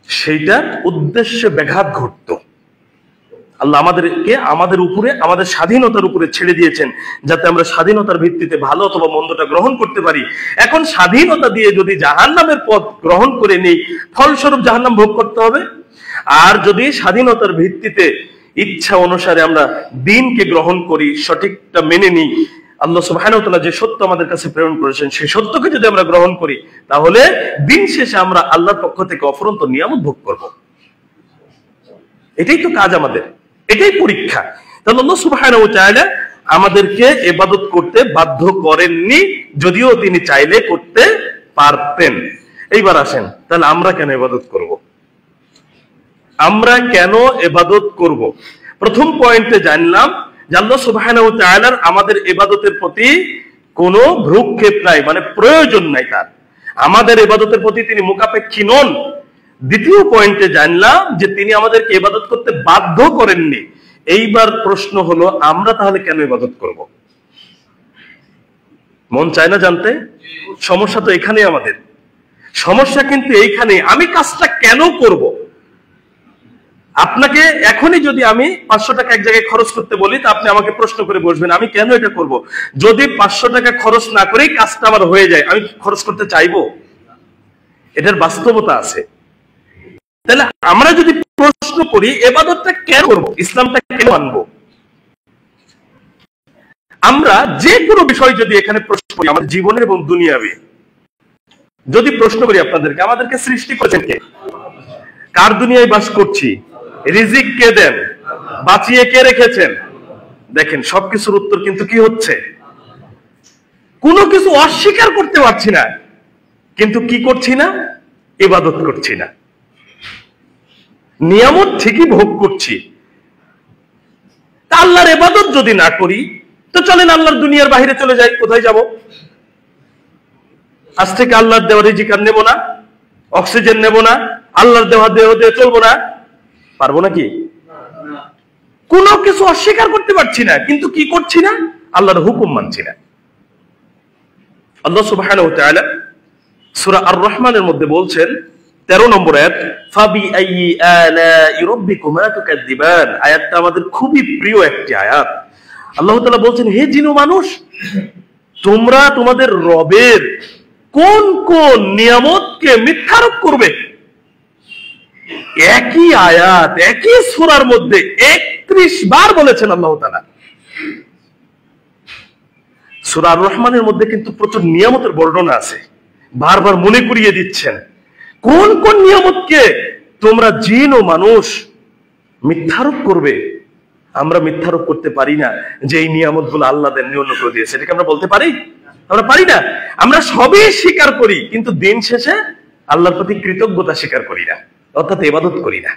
সেইটার উদ্দেশ্যে ব্যাঘাত ঘটতো। আল্লাহ আমাদেরকে আমাদের উপরে, আমাদের স্বাধীনতার উপরে ছেড়ে দিয়েছেন, যাতে আমরা স্বাধীনতার ভিত্তিতে ভালো অথবা মন্দটা গ্রহণ করতে পারি। এখন স্বাধীনতা দিয়ে যদি জাহান্নামের পথ গ্রহণ করে নেই, ফলস্বরূপ জাহান্নাম ভোগ করতে হবে। আর যদি স্বাধীনতার ভিত্তিতে ইচ্ছা অনুসারে আমরা দ্বীনকে গ্রহণ করি, সঠিকটা মেনে নিই, আল্লাহ সুবহানাহু ওয়া তাআলা যে সত্য আমাদের কাছে প্রেরণ করেছেন সেই সত্যকে যদি আমরা গ্রহণ করি, তাহলে দিন শেষে আমরা আল্লাহর পক্ষ থেকে অফুরন্ত নিয়ামত ভোগ করব। এটাই তো কাজ আমাদের, এটাই পরীক্ষা। তাহলে আল্লাহ সুবহানাহু ওয়া তাআলা আমাদেরকে ইবাদত করতে বাধ্য করেননি, যদিও তিনি চাইলে করতে পারতেন। এইবার আসেন, তাহলে আমরা কেন ইবাদত করব? আমরা কেন ইবাদত করব? প্রথম পয়েন্টে জানলাম যে আল্লাহ সুবহানাহু ওয়া তাআলার আমাদের ইবাদতের প্রতি কোনো ভ্রুক্ষেপ নাই, মানে প্রয়োজন নাই তার, আমাদের ইবাদতের প্রতি তিনি মুখাপেক্ষী নন। দ্বিতীয় পয়েন্টে জানলাম যে তিনি আমাদেরকে ইবাদত করতে বাধ্য করেননি। এইবার প্রশ্ন হলো, আমরা তাহলে কেন ইবাদত করব? মন চায় না জানতে? সমস্যা তো এখানেই, আমাদের সমস্যা কিন্তু এইখানে, আমি কাজটা কেন করব? আপনাকে এখনই যদি আমি 500 টাকা এক জায়গায় খরচ করতে বলি, তা আপনি আমাকে প্রশ্ন করে বসবেন আমি কেন এটা করব? যদি 500 টাকা খরচ না করেই কাজটা আমার হয়ে যায়, আমি খরচ করতে চাইবো? এটার বাস্তবতা আছে। তাহলে আমরা যদি প্রশ্ন করি ইবাদতটা কেন করব, ইসলামটা কেন মানবো, আমরা যে কোনো বিষয় যদি এখানে প্রশ্ন করি, আমাদের জীবনের এবং দুনিয়াবি যদি প্রশ্ন করি আপনাদেরকে, আমাদেরকে সৃষ্টি করেছেন কে? কার দুনিয়ায় বাস করছি? রিজিক কে দেন? বাঁচিয়ে কে রেখেছেন? দেখেন সবকিছুর উত্তর কিন্তু কি হচ্ছে? কোনো কিছু অস্বীকার করতে পারছি না, কিন্তু কি করছি না? ইবাদত করছি না। নিয়ামত ঠিকই ভোগ করছি, তা আল্লাহর ইবাদত যদি না করি, তো চলেন আল্লাহর দুনিয়ার বাইরে চলে যাই। কোথায় যাব? আজ থেকে আল্লাহর দেওয়া রিজিক আর নেব না, অক্সিজেন নেব না, আল্লাহর দেওয়া দেহ দিয়ে চলবো না। পারবো নাকি? কোনো কিছু অস্বীকার করতে পারছি না, কিন্তু কি করছি না? আল্লাহর হুকুম মানছি না। আল্লাহ সুবহানাহু ওয়া তাআলা সূরা আর-রহমানের মধ্যে বলছেন 13 নম্বর আয়াত, ফাবি আইয়ি আলাই রাব্বিকুমা তুকাদ্দিবান। আয়াতটা আমাদের খুবই প্রিয় একটি আয়াত। আল্লাহ তাআলা বলছেন, হে জিন ও মানুষ, তোমরা তোমাদের রবের কোন কোন নিয়ামতকে মিথ্যারোপ করবে? একই আয়াত একই সূরার মধ্যে 31 বার বলেছেন আল্লাহ তাআলা। সূরা আর-রহমানের মধ্যে কিন্তু প্রচুর নিয়ামতের বর্ণনা আছে। বারবার মনে করিয়ে দিচ্ছেন কোন কোন নিয়ামতকে তোমরা জিন ও মানুষ মিথ্যারোপ করবে। আমরা মিথ্যারোপ করতে পারি না যে এই নিয়ামতগুলো আল্লাহ দেন, অন্য করে দিয়েছে। এটাকে আমরা বলতে পারি? আমরা পারি না। আমরা সবই স্বীকার করি, কিন্তু দিন শেষে আল্লাহর প্রতি কৃতজ্ঞতা স্বীকার করি না, অর্থাৎ ইবাদত করি না।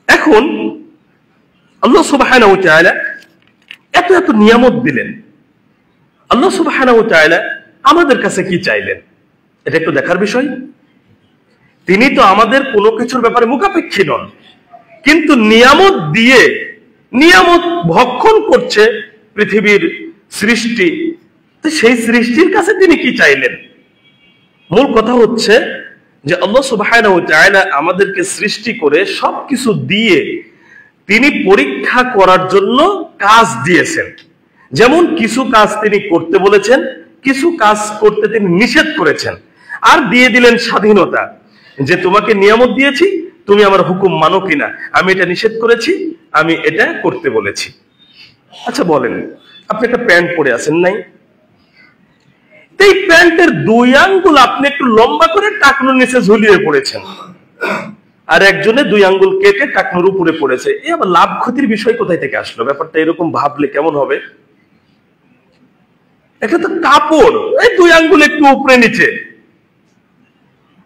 এখন আল্লাহ সুবহানাহু ওয়া তাআলা এত এত নিয়ামত দিলেন, আল্লাহ সুবহানাহু ওয়া তাআলা আমাদের কাছে কি চাইলেন এটা একটু দেখার বিষয়। তিনি তো আমাদের কোনো কিছুর ব্যাপারে মুখাপেক্ষী নন, কিন্তু নিয়ামত দিয়ে নিয়ামত ভক্ষণ করছে পৃথিবীর সৃষ্টি, তো সেই সৃষ্টির কাছে তিনি কি চাইলেন? মূল কথা হচ্ছে যে আল্লাহ সুবহানাহু ওয়া তাআলা আমাদেরকে সৃষ্টি করে সবকিছু দিয়ে তিনি পরীক্ষা করার জন্য কাজ দিয়েছেন। যেমন কিছু কাজ তিনি করতে বলেছেন, কিছু কাজ করতে তিনি নিষেধ করেছেন, আর দিয়ে দিলেন স্বাধীনতা, যে তোমাকে নিয়ামত দিয়েছি, তুমি আমার হুকুম মানো কিনা। আমি এটা নিষেধ করেছি, আমি এটা করতে বলেছি। আচ্ছা বলেন, আপনি একটা প্যান্ট পরে আছেন নাই? এই প্যান্টের 2 আঙ্গুল আপনি একটু লম্বা করে টাকনুর নিচে ঝুলিয়ে পড়েছেন, আর একজনে 2 আঙ্গুল কেটে টাকনুর উপরে পড়েছে। এই আবার লাভ ক্ষতির বিষয় কোথায় থেকে আসলো? ব্যাপারটা এরকম ভাবলে কেমন হবে? এটা তো কাপড়, এই 2 আঙ্গুল একটু উপরে নিচে।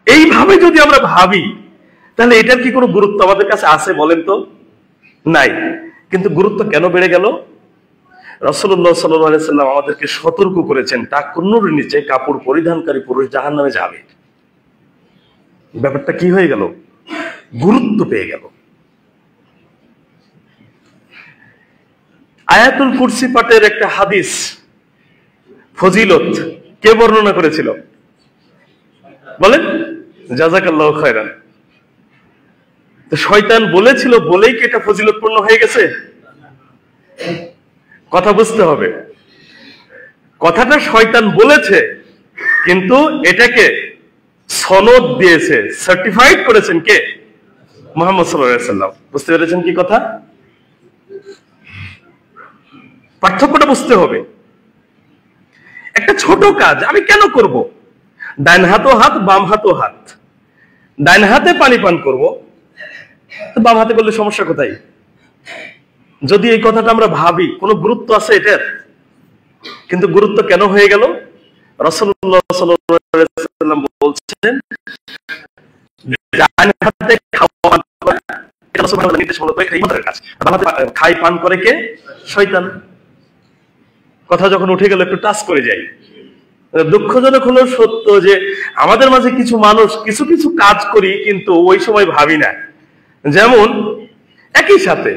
এইভাবে যদি আমরা ভাবি, তাহলে এটার কি কোনো গুরুত্ব আমাদের কাছে আছে বলেন তো? নাই। কিন্তু গুরুত্ব কেন বেড়ে গেল? রাসূলুল্লাহ সাল্লাল্লাহু আলাইহি সাল্লাম আমাদেরকে সতর্ক করেছেন, টাকনুর নিচে কাপড় পরিধানকারী পুরুষ জাহান্নামে যাবে। ব্যাপারটা কি হয়ে গেল? গুরুত্ব পেয়ে গেল। আয়াতুল কুরসি পাঠের একটা হাদিস ফজিলত কে বর্ণনা করেছিল বলেন? জাযাকাল্লাহু খায়রান। তো শয়তান বলেছিল বলেই কি এটা ফজিলতপূর্ণ হয়ে গেছে? কথা বুঝতে হবে। কথাটা শয়তান বলেছে, কিন্তু এটাকে সনদ দিয়েছে, সার্টিফাইড করেছেন কে? মুহাম্মদ সাল্লাল্লাহু আলাইহি ওয়াসাল্লাম। বুঝতে পেরেছেন কি কথা? পার্থক্যটা বুঝতে হবে। একটা ছোট কাজ আমি কেন করব? ডান হাতও হাত, বাম হাতও হাত। ডান হাতে পানি পান করব, তো বাম হাতে করলে সমস্যা কোথায়? যদি এই কথাটা আমরা ভাবি, কোনো গুরুত্ব আছে এটার? কিন্তু গুরুত্ব কেন হয়ে গেল? রাসূলুল্লাহ সাল্লাল্লাহু আলাইহি ওয়াসাল্লাম বলছেন, ডান হাতে খাওয়া করা এটা রাসূলুল্লাহ সাল্লাল্লাহু আলাইহি ওয়াসাল্লাম নির্দেশ, ইবাদতের কাজ। বাম হাতে খাই পান করে কে? শয়তান। কথা যখন উঠে গেল একটু টাচ করে যাই। দুঃখজনক হলো সত্য যে আমাদের মাঝে কিছু মানুষ কিছু কিছু কাজ করি, কিন্তু ওই সময় ভাবি না। যেমন একই সাথে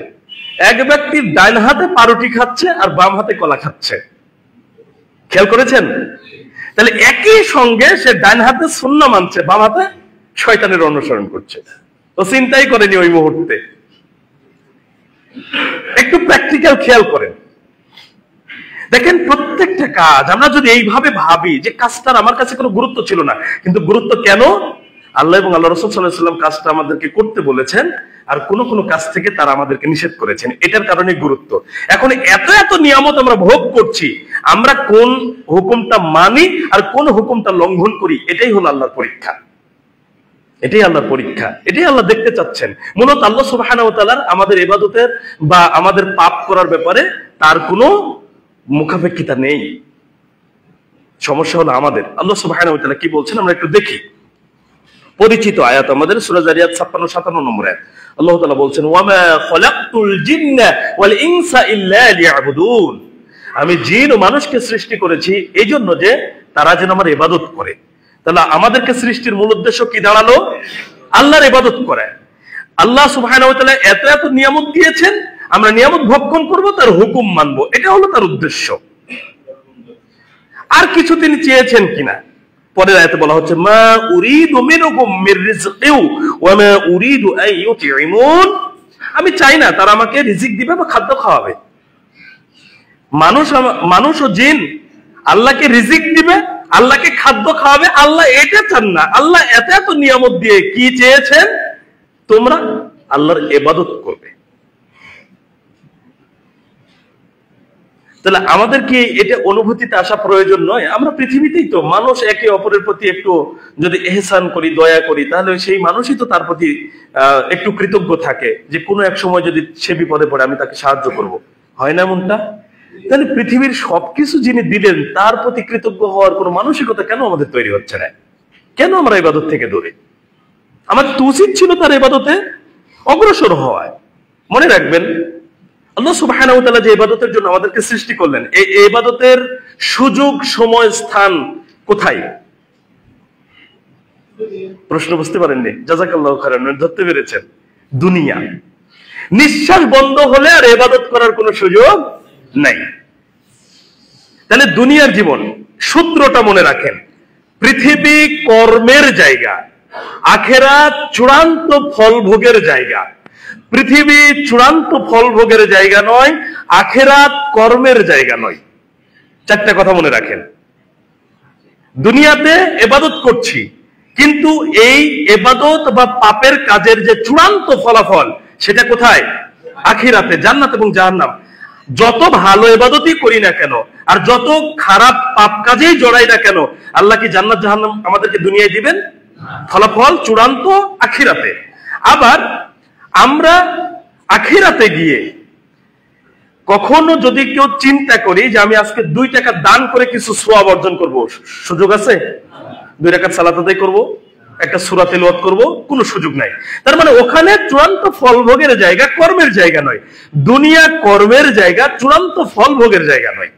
এক ব্যক্তি ডান হাতে পাউরুটি খাচ্ছে আর বাম হাতে কলা খাচ্ছে, খেয়াল করেছেন? তাহলে একই সঙ্গে সে ডান হাতে সুন্নাহ মানছে, বাম হাতে শয়তানের অনুসরণ করছে। ও চিন্তাই করেনি ওই মুহূর্তে। একটু প্র্যাকটিক্যাল খেয়াল করেন, দেখেন প্রত্যেকটা কাজ আমরা যদি এইভাবে ভাবি যে কাজটার আমার কাছে কোনো গুরুত্ব ছিল না, কিন্তু গুরুত্ব কেন? আল্লাহ এবং আল্লাহ রাসূল সাল্লাল্লাহু আলাইহি ওয়াসাল্লাম কাজটা আমাদেরকে করতে বলেছেন, আর কোন কোন কাজ থেকে তারা আমাদেরকে নিষেধ করেছেন, এটার কারণে গুরুত্ব। এখন এত এত নিয়ামত আমরা ভোগ করছি, আমরা কোন হুকুমটা মানি আর কোন হুকুমটা লঙ্ঘন করি, এটাই হলো আল্লাহর পরীক্ষা। এটাই আল্লাহর পরীক্ষা, এটাই আল্লাহ দেখতে চাচ্ছেন। মূলত আল্লাহ সুবহানাহু ওয়া তাআলার আমাদের ইবাদতের বা আমাদের পাপ করার ব্যাপারে তার কোনো মুখাপেক্ষিতা নেই। সমস্যা হলো আমাদের। আল্লাহ সুবহানাহু ওয়া তাআলা কি বলছেন আমরা একটু দেখি। পরিচিত আয়াত আমাদের সূরা জারিয়াত 56-57 নম্বর আয়াত। আল্লাহ তাআলা বলছেন, ওয়ামা খালাকতুল জিন্না ওয়াল ইনসা ইল্লা লিয়াবুদুন। আমি জিন ও মানুষকে সৃষ্টি করেছি এই জন্য যে তারা যেন আমার ইবাদত করে। তাহলে আমাদেরকে সৃষ্টির মূল উদ্দেশ্য কি দাঁড়ালো? আল্লাহর ইবাদত করা। আল্লাহ সুবহানাহু ওয়া তাআলা এত এত নিয়ামত দিয়েছেন, আমরা নিয়ামত ভক্ষণ করব, তার হুকুম মানব, এটা হলো তার উদ্দেশ্য। আর কিছু তিনি চেয়েছেন কিনা পরের আয়াতে বলা হচ্ছে, মা উরিদু মিনহুম মির রিজকিউ ওয়া মা উরিদু আন ইউতিমুন। আমি চাই না তারা আমাকে রিজিক দিবে বা খাদ্য খাওয়াবে। মানুষ ও জিন আল্লাহকে রিজিক দিবে, আল্লাহকে খাদ্য খাওয়াবে, আল্লাহ এটা চান না। আল্লাহ এত এত নিয়ামত দিয়ে কি চেয়েছেন? তোমরা আল্লাহর ইবাদত করবে। তাহলে আমাদের কি এটা অনুভূতিতে আসা প্রয়োজন নয়? আমরা পৃথিবীতেই তো মানুষ, একে অপরের প্রতি একটু যদি ইহসান করি, দয়া করি, তাহলে সেই মানুষই তো তার প্রতি একটু কৃতজ্ঞ থাকে যে কোনো এক সময় যদি সে বিপদে পড়ে আমি তাকে সাহায্য করব। হয় না এমনটা? তাহলে পৃথিবীর সবকিছু যিনি দিলেন তার প্রতি কৃতজ্ঞ হওয়ার কোনো মানসিকতা কেন আমাদের তৈরি হচ্ছে না? কেন আমরা ইবাদত থেকে দূরে? আমাদের তো উচিত ছিল তার ইবাদতে অগ্রসর হওয়ায়। মনে রাখবেন, আল্লাহ সুবহানাহু ওয়া তাআলা যে ইবাদতের জন্য আমাদেরকে সৃষ্টি করলেন, এই ইবাদতের সুযোগ, সময়, স্থান কোথায়? প্রশ্ন বুঝতে পারেননি? জাযাকাল্লাহু খাইরান, ধরতে পেরেছেন। দুনিয়া। নিঃশ্বাস বন্ধ হলে আর ইবাদত করার কোনো সুযোগ নাই। তাহলে দুনিয়ার জীবন, সূত্রটা মনে রাখেন, পৃথিবী কর্মের জায়গা, আখিরাত চূড়ান্ত ফল ভোগের জায়গা। পৃথিবী চূড়ান্ত ফল ভোগের জায়গা নয়, আখিরাত কর্মের জায়গা নয়। চারটা কথা মনে রাখেন। দুনিয়াতে ইবাদত করছি, কিন্তু এই ইবাদত বা পাপের কাজের যে চূড়ান্ত ফলাফল সেটা কোথায়? আখিরাতে, জান্নাত এবং জাহান্নাম। যত ভালো ইবাদতই করি না কেন আর যত খারাপ পাপ কাজেই জড়াই না কেন, আল্লাহ কি জান্নাত জাহান্নাম আমাদেরকে দুনিয়ায় দিবেন? ফলাফল চূড়ান্ত আখিরাতে। আবার আমরা আখিরাতে গিয়ে কখনো যদি কেউ চিন্তা করি যে আমি আজকে 2 টাকা দান করে কিছু সওয়াব অর্জন করব, সুযোগ আছে? 2 রাকাত সালাত আদায় করব, একটা সূরা তেলাওয়াত করব, কোনো সুযোগ নাই। তার মানে ওখানে চূড়ান্ত ফল ভোগের জায়গা, কর্মের জায়গা নয়। দুনিয়া কর্মের জায়গা, চূড়ান্ত ফল ভোগের জায়গা নয়।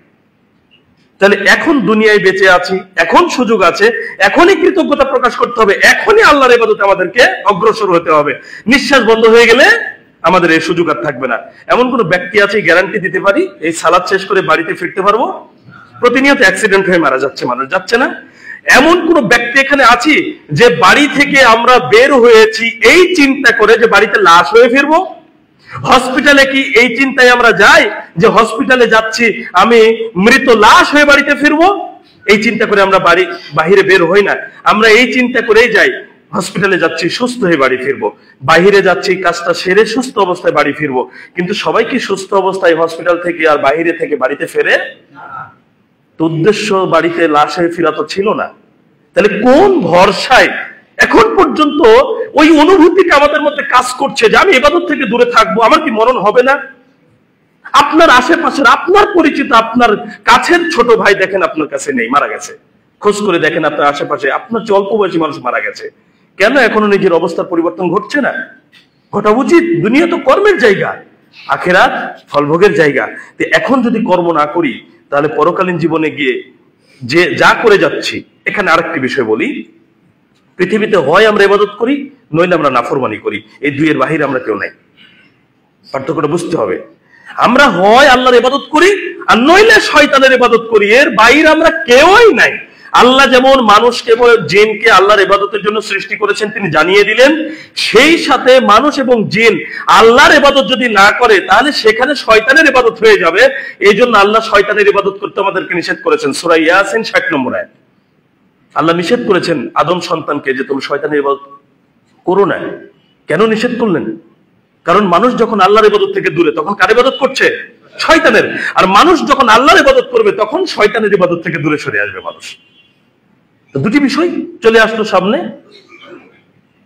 তাহলে এখন দুনিয়ায় বেঁচে আছি, এখন সুযোগ আছে, এখনই কৃতজ্ঞতা প্রকাশ করতে হবে, এখনই আল্লাহর ইবাদতে আমাদেরকে অগ্রসর হতে হবে। নিঃশ্বাস বন্ধ হয়ে গেলে আমাদের এই সুযোগ আর থাকবে না। এমন কোন ব্যক্তি আছে গ্যারান্টি দিতে পারি এই সালাত শেষ করে বাড়িতে ফিরতে পারবো? প্রতিনিয়ত অ্যাক্সিডেন্ট হয়ে মারা যাচ্ছে মানুষ, যাচ্ছে না? এমন কোন ব্যক্তি এখানে আছি যে বাড়ি থেকে আমরা বের হয়েছি এই চিন্তা করে যে বাড়িতে লাশ হয়ে ফিরবো? হসপিটালে কি এই চিন্তায় আমরা যাই যে হসপিটালে যাচ্ছি আমি মৃত লাশ হয়ে বাড়িতে ফিরবো? এই চিন্তা করে আমরা বাহিরে বের হই না। আমরা এই চিন্তা করেই যাই হসপিটালে যাচ্ছি সুস্থ হয়ে বাড়ি ফিরবো, বাহিরে যাচ্ছি কাজটা সেরে সুস্থ অবস্থায় বাড়ি ফিরবো। কিন্তু সবাই কি সুস্থ অবস্থায় হসপিটাল থেকে আর বাহিরে থেকে বাড়িতে ফেরে? তো উদ্দেশ্য বাড়িতে লাশ হয়ে ফেরা তো ছিল না। তাহলে কোন ভরসায় এখন পর্যন্ত ওই অনুভূতিটা আমাদের মধ্যে কাজ করছে যে আমি ইবাদত থেকে দূরে থাকবো? আমার কি মরণ হবে না? আপনার আশেপাশের, আপনার পরিচিত, আপনার কাছের ছোট ভাই দেখেন আপনার কাছে নেই, মারা গেছে। খোঁজ করে দেখেন আপনার আশেপাশে আপনার চেয়ে অল্প বয়সী মানুষ মারা গেছে। কেন এখনো নিজের অবস্থার পরিবর্তন ঘটছে না? ঘটা উচিত। দুনিয়া তো কর্মের জায়গা, আখিরাত ফলভোগের জায়গা। এখন যদি কর্ম না করি তাহলে পরকালীন জীবনে গিয়ে যে যা করে যাচ্ছি। এখানে আরেকটি বিষয় বলি, পৃথিবীতে হয় আমরা ইবাদত করি, নইলে আমরা নাফরমানি করি। এই দুইয়ের বাহিরে আমরা কেউ নাই। পার্থক্যটা বুঝতে হবে। আমরা হয় আল্লাহর ইবাদত করি আর নইলে শয়তানের ইবাদত করি, এর বাইরে আমরা কেউই নাই। আল্লাহ যেমন মানুষকে এবং জিনকে আল্লাহর ইবাদতের জন্য সৃষ্টি করেছেন তিনি জানিয়ে দিলেন, সেই সাথে মানুষ এবং জিন আল্লাহর ইবাদত যদি না করে তাহলে সেখানে শয়তানের ইবাদত হয়ে যাবে। এই জন্য আল্লাহ শয়তানের ইবাদত করতে আমাদেরকে নিষেধ করেছেন। সূরা ইয়াসিন 60 নম্বর আয়াত আল্লাহ নিষেধ করেছেন আদম সন্তানকে যে তুমি শয়তানের ইবাদত করো না। কেন নিষেধ করলেন? কারণ মানুষ যখন আল্লাহর ইবাদত থেকে দূরে তখন কার ইবাদত করছে? শয়তানের। আর মানুষ যখন আল্লাহর ইবাদত করবে তখন শয়তানের ইবাদত থেকে দূরে সরে আসবে মানুষ। তো দুটি বিষয় চলে আসলো সামনে।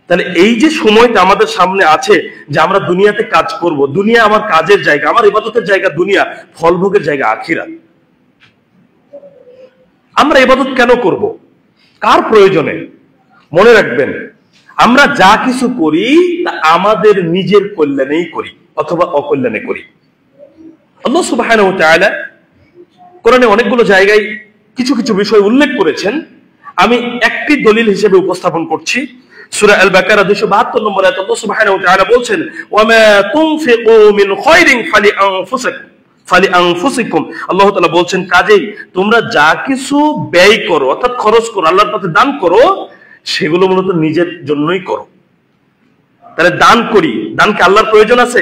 তাহলে এই যে সময়টা আমাদের সামনে আছে যে আমরা দুনিয়াতে কাজ করব, দুনিয়া আমার কাজের জায়গা, আমার ইবাদতের জায়গা দুনিয়া, ফলভোগের জায়গা আখিরাত। আমরা ইবাদত কেন করব? কার প্রয়োজনে? মনে রাখবেন, আমরা যা কিছু করি তা আমাদের নিজের কল্যাণেই করি অথবা অকল্যাণে করি। আল্লাহ সুবহানাহু ওয়া তাআলা কোরআনে অনেকগুলো জায়গায় কিছু কিছু বিষয় উল্লেখ করেছেন। আমি একটি দলিল হিসেবে উপস্থাপন করছি। সূরা আল বাকারা 272 নম্বর আয়াতে আল্লাহ সুবহানাহু ওয়া তাআলা বলছেন, ওয়া মা তুনফিকু মিন খায়রিন ফালিআনফুসিকুম। আল্লাহ তাআলা বলছেন, কাজেই তোমরা যা কিছু ব্যয় করো অর্থাৎ খরচ করো, আল্লাহর পথে দান করো, সেগুলো মূলত নিজের জন্যই করো। তাহলে দান করি, দানকে আল্লাহর প্রয়োজন আছে?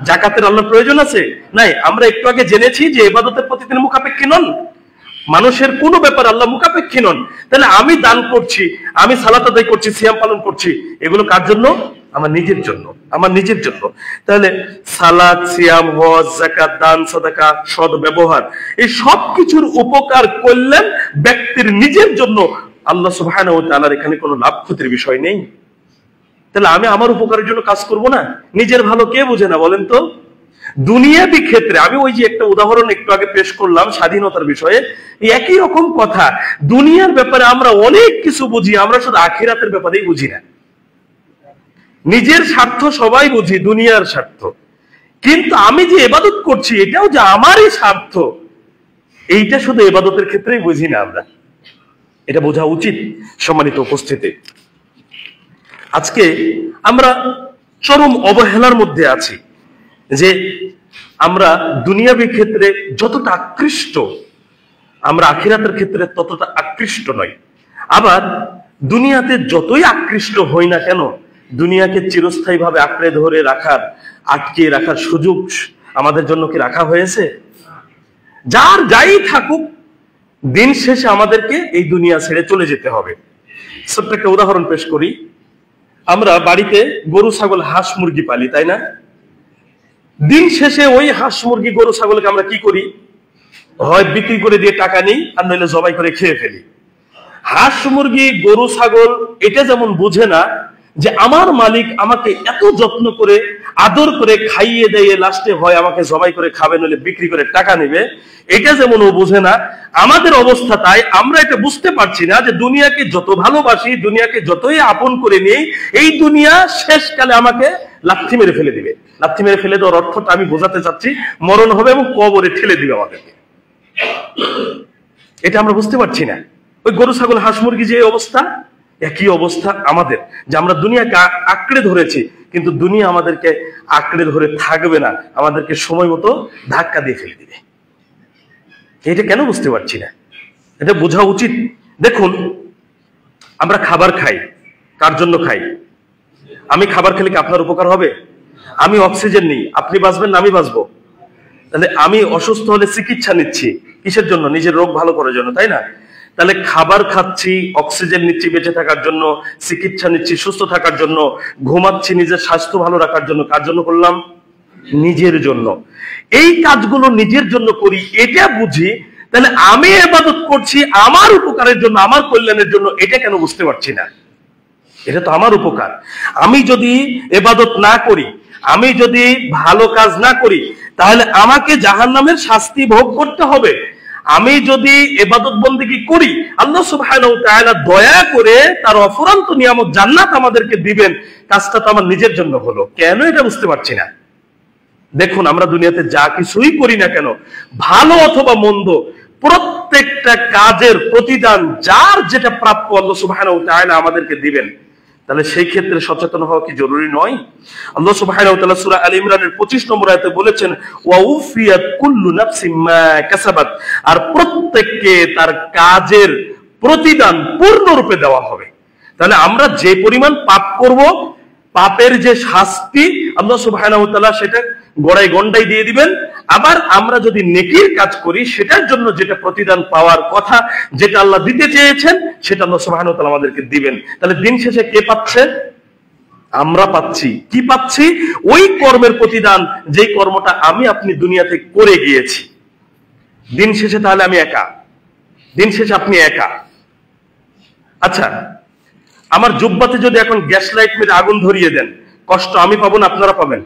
যাকাতের আল্লাহর প্রয়োজন আছে? নাই। আমরা একটু আগে জেনেছি যে ইবাদতের প্রতি তিনি মুখাপেক্ষী নন, মানুষের কোনো ব্যাপার আল্লাহ মুখাপেক্ষী নন। তাহলে আমি দান করছি, আমি সালাত আদায় করছি, সিয়াম পালন করছি, এগুলো কার জন্য? আমার নিজের জন্য, আমার নিজের জন্য। তাহলে সালাত, সিয়াম, হজ, যাকাত, দান, সাদাকা, সৎ ব্যবহার, এই সব কিছুর উপকার কল্যাণ ব্যক্তির নিজের জন্য। আল্লাহ সুবহানাহু ওয়া তাআলার এখানে কোনো লাভ ক্ষতির বিষয় নেই। তাহলে আমি আমার উপকারের জন্য কাজ করব না? নিজের ভালো কে বোঝে না বলেন তো? দুনিয়াবি ক্ষেত্রে আমি ওই যে একটা উদাহরণ একটু আগে পেশ করলাম স্বাধীনতার বিষয়ে, একই রকম কথা। দুনিয়ার ব্যাপারে আমরা অনেক কিছু বুঝি, আমরা শুধু আখিরাতের ব্যাপারেই বুঝি না। নিজের স্বার্থ সবাই বুঝি, দুনিয়ার স্বার্থ, কিন্তু আমি যে ইবাদত করছি এটাও যে আমারই স্বার্থ, এইটা শুধু ইবাদতের ক্ষেত্রেই বুঝি না আমরা। এটা বোঝা উচিত সম্মানিত উপস্থিতি। আজকে আমরা চরম অবহেলার মধ্যে আছি যে আমরা দুনিয়াবী ক্ষেত্রে যতটা আকৃষ্ট, আমরা আখিরাতের ক্ষেত্রে ততটা আকৃষ্ট নই। আবার দুনিয়াতে যতই আকৃষ্ট হই না কেন, দুনিয়াকে চিরস্থায়ী ভাবে আঁকড়ে ধরে রাখার, আটকে রাখার সুযোগ আমাদের জন্য কি রাখা হয়েছে? যার যাই থাকুক, দিন শেষে আমাদেরকে এই দুনিয়া ছেড়ে চলে যেতে হবে। ছোট্ট একটা উদাহরণ পেশ করি। আমরা বাড়িতে গরু, ছাগল, হাঁস, মুরগি পালি, তাই না? দিন শেষে ওই হাঁস, মুরগি, গরু, ছাগলকে আমরা কি করি? হয় বিক্রি করে দিয়ে টাকা নিই, আর নইলে জবাই করে খেয়ে ফেলি। হাঁস, মুরগি, গরু, ছাগল এটা যেমন বুঝে না যে আমার মালিক আমাকে এত যত্ন করে আদর করে খাইয়ে দেয়, লাস্টে হয় আমাকে জবাই করে খাবে, নইলে বিক্রি করে টাকা নেবে, এটা যেমন ও বুঝে না, আমাদের অবস্থা তাই। আমরা এটা বুঝতে পারছি না যে দুনিয়াকে যত ভালোবাসি, দুনিয়াকে যতই আপন করে নিই, এই দুনিয়া শেষকালে আমাকে লাথি মেরে ফেলে দিবে। লাথি মেরে ফেলে দেওয়ার অর্থটা আমি বোঝাতে চাচ্ছি, মরণ হবে এবং কবরে ঠেলে দিবে আমাদেরকে। এটা আমরা বুঝতে পারছি না। ওই গরু, ছাগল, হাঁস, মুরগি যে অবস্থা, একই অবস্থা আমাদের, যে আমরা দুনিয়াকে আঁকড়ে ধরেছি, কিন্তু দুনিয়া আমাদেরকে আঁকড়ে ধরে থাকবে না, আমাদেরকে সময় মতো ধাক্কা দিয়ে ফেলে দিবে। এটা কেন বুঝতে পারছি না? এটা বোঝা উচিত। দেখুন, আমরা খাবার খাই, কার জন্য খাই? আমি খাবার খেলে কি আপনার উপকার হবে? আমি অক্সিজেন নিই, আপনি বাঁচবেন না আমি বাঁচবো? তাহলে আমি অসুস্থ হলে চিকিৎসা নিচ্ছি কিসের জন্য? নিজের রোগ ভালো করার জন্য, তাই না? তাহলে খাবার খাচ্ছি, অক্সিজেন নিচ্ছি বেঁচে থাকার জন্য, চিকিৎসা নিচ্ছি সুস্থ থাকার জন্য, ঘুমাচ্ছি নিজের স্বাস্থ্য ভালো রাখার জন্য। কার জন্য করলাম? নিজের জন্য। এই কাজগুলো নিজের জন্য করি, এটা বুঝি। তাহলে আমি ইবাদত করছি আমার উপকারের জন্য, আমার কল্যাণের জন্য, এটা কেন বুঝতে পারছি না? এটা তো আমার উপকার। আমি যদি ইবাদত না করি, আমি যদি ভালো কাজ না করি, তাহলে আমাকে জাহান্নামের শাস্তি ভোগ করতে হবে। আমি যদি ইবাদত বন্দেগী করি, আল্লাহ সুবহানাহু ওয়া তাআলা দয়া করে তার অফুরন্ত নিয়ামত জান্নাত আমাদেরকে দিবেন। কাজটা তো আমার নিজের জন্য হলো, কেন এটা বুঝতে পারছি না? দেখুন, আমরা দুনিয়াতে যা কিছুই করি না কেন, ভালো অথবা মন্দ, প্রত্যেকটা কাজের প্রতিদান যার যেটা প্রাপ্য আল্লাহ সুবহানাহু ওয়া তাআলা আমাদেরকে দিবেন। তাহলে সেই ক্ষেত্রে সচেতন হওয়া কি জরুরি নয়? আল্লাহ সুবহানাহু ওয়া তাআলা সূরা আলে ইমরানের 25 নম্বর আয়াতে বলেছেন, ওয়া উফিয়াত কুল্লু নাফসিন মা কাসাবাত, আর প্রত্যেককে তার কাজের প্রতিদান পূর্ণরূপে দেওয়া হবে। তাহলে আমরা যে পরিমাণ পাপ করব, পাপের যে শাস্তি আল্লাহ সুবহানাহু ওয়া তাআলা সেটা গড়াই গন্ডাই দিয়ে দিবেন। আবার আমরা যদি নেকির কাজ করি সেটার জন্য যেটা প্রতিদান পাওয়ার কথা, যেটা আল্লাহ দিতে চেয়েছেন, সেটা আল্লাহ সুবহানাহু ওয়া তাআলা আমাদেরকে দিবেন। তাহলে দিন শেষে কে পাচ্ছে? আমরা পাচ্ছি। কি পাচ্ছি? ওই কর্মের প্রতিদান, যেই কর্মটা আমি আপনি দুনিয়াতে করে গিয়েছি। দিন শেষে তাহলে আমি একা, দিন শেষে আপনি একা। আচ্ছা, আমার জুব্বাতে যদি এখন গ্যাস লাইট মেরে আগুন ধরিয়ে দেন, কষ্ট আমি পাবো না আপনারা পাবেন?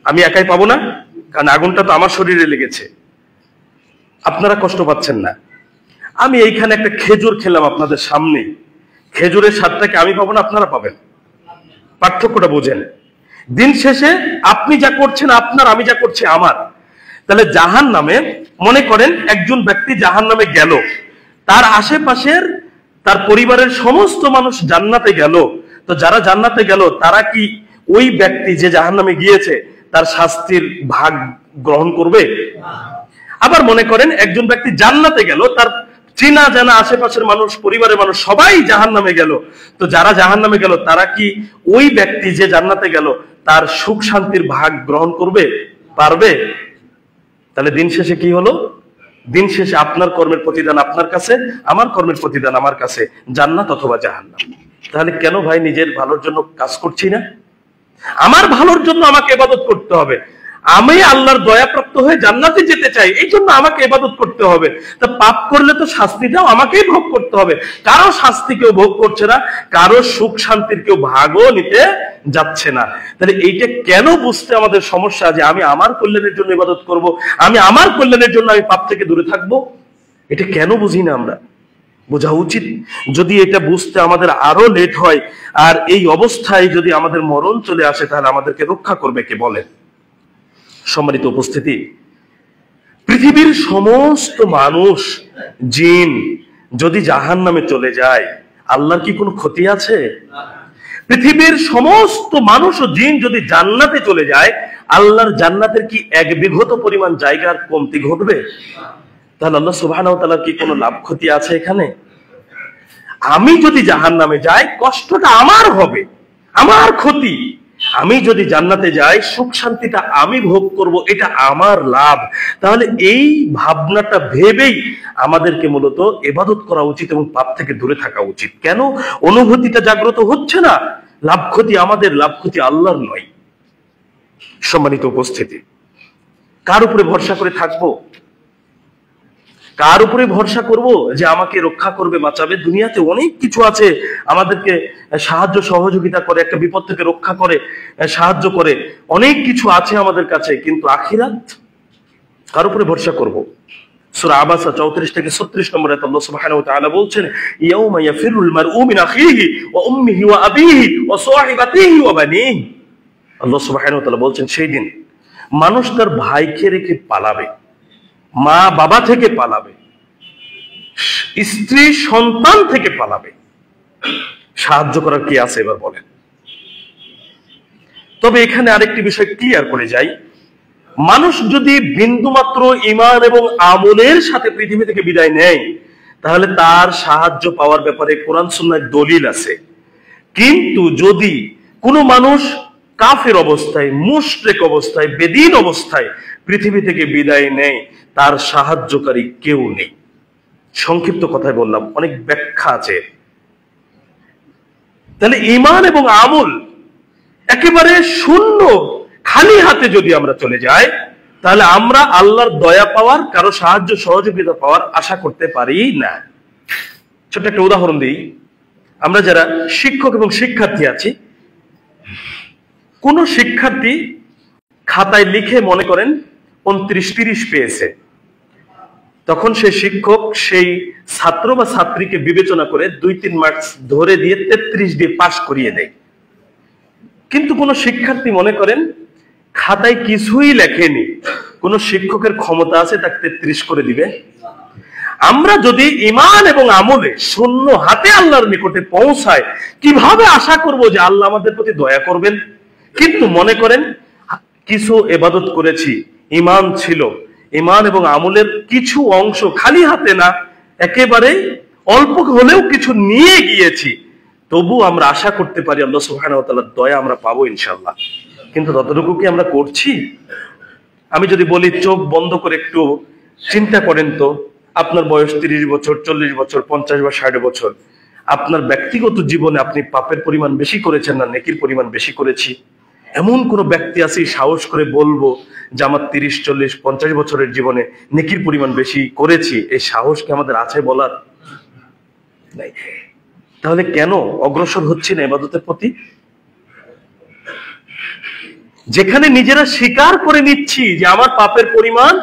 আমি একাই পাবো না, কারণ আগুনটা তো আমার শরীরে লেগেছে। আপনারা কষ্ট পাচ্ছেন না। আমি এইখানে একটা খেজুর খেলাম আপনাদের সামনে, খেজুরের স্বাদটাকে আমি পাবো না আপনারা পাবেন? পার্থক্যটা বোঝেন। দিন শেষে আপনি যা করছেন আপনার, আমি যা করছি আমার। তাহলে জাহান্নামে, মনে করেন একজন ব্যক্তি জাহান্নামে গেল, তার আশেপাশের তার পরিবারের সমস্ত মানুষ জান্নাতে গেল। তো যারা জান্নাতে গেল তারা কি ওই ব্যক্তি যে জাহান্নামে গিয়েছে তার শাস্তির ভাগ গ্রহণ করবে? আবার মনে করেন একজন ব্যক্তি জান্নাতে গেল, তার চেনা জানা আশেপাশের মানুষ, পরিবারের মানুষ সবাই জাহান্নামে গেল। তো যারা জাহান্নামে গেল তারা কি ওই ব্যক্তি যে জান্নাতে গেল তার সুখ শান্তির ভাগ গ্রহণ করবে? পারবে? তাহলে দিন শেষে কি হলো? দিন শেষে আপনার কর্মের প্রতিদান আপনার কাছে, আমার কর্মের প্রতিদান আমার কাছে, জান্নাত অথবা জাহান্নাম। তাহলে কেন ভাই নিজের ভালোর জন্য কাজ করছি না? আমার ভালোর জন্য আমাকে ইবাদত করতে হবে। আমি আল্লাহর দয়াপ্রাপ্ত হয়ে জান্নাতে যেতে চাই, এই জন্য আমাকে ইবাদত করতে হবে। তা পাপ করলে তো শাস্তিটাও আমাকেই ভোগ করতে হবে। কারো শাস্তি কেউ ভোগ করছে না, কারো সুখ শান্তির কেউ ভাগও নিতে যাচ্ছে না। তাহলে এইটা কেন বুঝতে আমাদের সমস্যা, যে আমি আমার কল্যাণের জন্য ইবাদত করব, আমি আমার কল্যাণের জন্য আমি পাপ থেকে দূরে থাকবো? এটা কেন বুঝি না আমরা? বোঝা উচিত। যদি এটা বুঝতে আমাদের আরো লেট হয়, আর এই অবস্থায় যদি আমাদের মরণ চলে আসে, তাহলে আমাদেরকে রক্ষা করবে কে বলেন? সম্মানিত উপস্থিতি, পৃথিবীর সমস্ত মানুষ, জিন যদি জাহান্নামে চলে যায়, আল্লাহর কি কোনো ক্ষতি আছে? পৃথিবীর সমস্ত মানুষ ও জিন যদি জান্নাতে চলে যায়, আল্লাহর জান্নাতের কি এক বিঘত পরিমাণ জায়গার কমতি ঘটবে? তাহলে আল্লাহ সুবহানাহু ওয়া তাআলার কি কোনো লাভ ক্ষতি আছে এখানে? আমি যদি জাহান্নামে যাই, কষ্টটা আমার হবে, আমার ক্ষতি। আমি যদি জান্নাতে যাই, সুখ শান্তিটা আমি ভোগ করব, এটা আমার লাভ। তাহলে এই ভাবনাটা ভেবেই আমাদেরকে মূলত ইবাদত করা উচিত এবং পাপ থেকে দূরে থাকা উচিত। কেন অনুভূতিটা জাগ্রত হচ্ছে না? লাভ ক্ষতি আমাদের, লাভ ক্ষতি আল্লাহর নয়। সম্মানিত উপস্থিতি, কার উপরে ভরসা করে থাকবো? কার উপরে ভরসা করব যে আমাকে রক্ষা করবে, বাঁচাবে? দুনিয়াতে অনেক কিছু আছে আমাদেরকে সাহায্য সহযোগিতা করে, একটা বিপদ থেকে রক্ষা করে, সাহায্য করে, অনেক কিছু আছে আমাদের কাছে। কিন্তু আখিরাত কার উপরে ভরসা করব? সূরা আবাসা 34 থেকে 36 নম্বর আয়াতে আল্লাহ সুবহানাহু ওয়া তাআলা বলছেন, ইয়াউমা ইয়াফিরুল মারউ মিন আখিহি ওয়া উম্মিহি ওয়া আবিহি ওয়া সাহিবাতিহি ওয়া বানিহি। আল্লাহ সুবহানাহু ওয়া তাআলা বলছেন, সেই দিন মানুষ তার ভাইকে রেখে পালাবে, মা বাবা থেকে পালাবে, স্ত্রী সন্তান থেকে পালাবে। সাহায্য করার কি আছে এবার বলেন? তবে এখানে আরেকটি বিষয় ক্লিয়ার করে যাই, মানুষ যদি বিন্দুমাত্র ঈমান এবং আমলের সাথে পৃথিবী থেকে বিদায় নেয়, তাহলে তার সাহায্য পাওয়ার ব্যাপারে কোরআন সুন্নাহর দলিল আছে। কিন্তু যদি কোনো মানুষ কাফের অবস্থায়, মুশরিক অবস্থায়, বেদীন অবস্থায় পৃথিবী থেকে বিদায় নেয়, তার সাহায্যকারী কেউ নেই। সংক্ষিপ্ত কথায় বললাম, অনেক ব্যাখ্যা আছে। তাহলে ঈমান এবং আমল একেবারে শূন্য, খালি হাতে যদি আমরা চলে যাই, তাহলে আমরা আল্লাহর দয়া পাওয়ার, কারো সাহায্য সহযোগিতা পাওয়ার আশা করতে পারি না। ছোট্ট একটা উদাহরণ দিই। আমরা যারা শিক্ষক এবং শিক্ষার্থী আছি, কোন শিক্ষার্থী খাতায় লিখে মনে করেন 29-30 পেয়েছে, তখন সেই শিক্ষক সেই ছাত্র বা ছাত্রীকে বিবেচনা করে 2-3 মার্কস ধরে দিয়ে 33 দিয়ে পাস করিয়ে দেয়। কিন্তু কোন শিক্ষার্থী মনে করেন খাতায় কিছুই লেখেনি, কোন শিক্ষকের ক্ষমতা আছে তাকে 33 করে দিবে? আমরা যদি ঈমান এবং আমলে শূন্য হাতে আল্লাহর নিকটে পৌঁছায়, কিভাবে আশা করব যে আল্লাহ আমাদের প্রতি দয়া করবেন? কিন্তু মনে করেন কিছু ইবাদত করেছি, ঈমান ছিল, ঈমান এবং আমলের কিছু অংশ খালি হাতে না, একেবারে অল্প হলেও কিছু নিয়ে গিয়েছি, তবু আমরা আশা করতে পারি আল্লাহ সুবহানাহু ওয়া তাআলার দয়া আমরা পাবো ইনশাআল্লাহ। কিন্তু ততটুকু কি আমরা করছি? আমি যদি বলি চোখ বন্ধ করে একটু চিন্তা করেন তো, আপনার বয়স 30 বছর, 40 বছর, 50 বা 60 বছর, আপনার ব্যক্তিগত জীবনে আপনি পাপের পরিমাণ বেশি করেছেন না নেকির পরিমাণ বেশি করেছি? এমন কোন ব্যক্তি আছে সাহস করে বলবো যে আমার 30, 40, 50 বছরের জীবনে নেকির পরিমাণ বেশি করেছি? এই সাহস কি আমাদের আছে বলার? নাই। তাহলে কেন অগ্রসর হচ্ছি না ইবাদতের প্রতি? যেখানে নিজেরা স্বীকার করে নিচ্ছি যে আমার পাপের পরিমাণ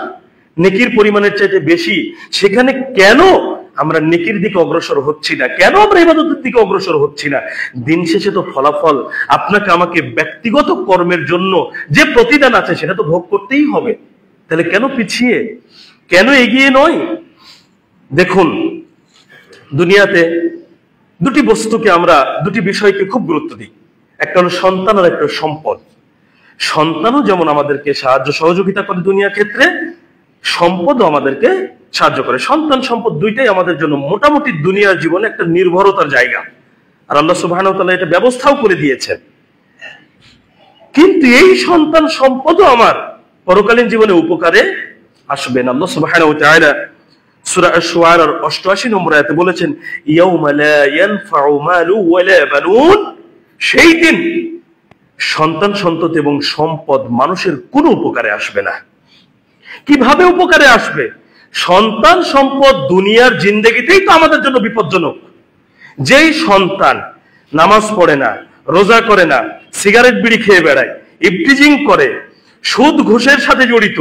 নেকির পরিমাণের চাইতে বেশি, সেখানে কেন আমরা নেকির দিকে অগ্রসর হচ্ছি না? কেন আমরা ইবাদতের দিকে অগ্রসর হচ্ছি না? দিন শেষে তো ফলাফল আপনাকে আমাকে ব্যক্তিগত কর্মের জন্য যে প্রতিদান আছে সেটা তো ভোগ করতেই হবে। তাহলে কেন পিছিয়ে, কেন এগিয়ে নয়? দেখুন, দুনিয়াতে দুটি বস্তুকে আমরা, দুটি বিষয়কে খুব গুরুত্ব দিই। একটা হলো সন্তান আর একটা সম্পদ। সন্তানও যেমন আমাদেরকে সাহায্য সহযোগিতা করে দুনিয়ার ক্ষেত্রে, সম্পদও আমাদেরকে সাহায্য করে। সন্তান সম্পদ দুইটাই আমাদের জন্য মোটামুটি দুনিয়ার জীবনে একটা নির্ভরতার জায়গা, আর আল্লাহ সুবহানাহু ওয়া তাআলা এটা ব্যবস্থাও করে দিয়েছেন। কিন্তু এই সন্তান সম্পদও আমার পরকালীন জীবনে উপকারে আসবে না। আল্লাহ সুবহানাহু ওয়া তাআলা সূরা আশ-শুআরার 88 নম্বর আয়াতে বলেছেন, ইয়াউমা লা ইয়ানফাউ মালু ওয়া লা বানুন, সেই দিন সন্তান সন্ততি এবং সম্পদ মানুষের কোনো উপকারে আসবে না। কিভাবে উপকারে আসবে? সন্তান সম্পদ দুনিয়ার জিন্দেগিতেই তো আমাদের জন্য বিপজ্জনক। যেই সন্তান নামাজ পড়ে না, রোজা করে না, সিগারেট বিড়ি খেয়ে বেড়ায়, ইফটিজিং করে, সুদ ঘুষের সাথে জড়িত,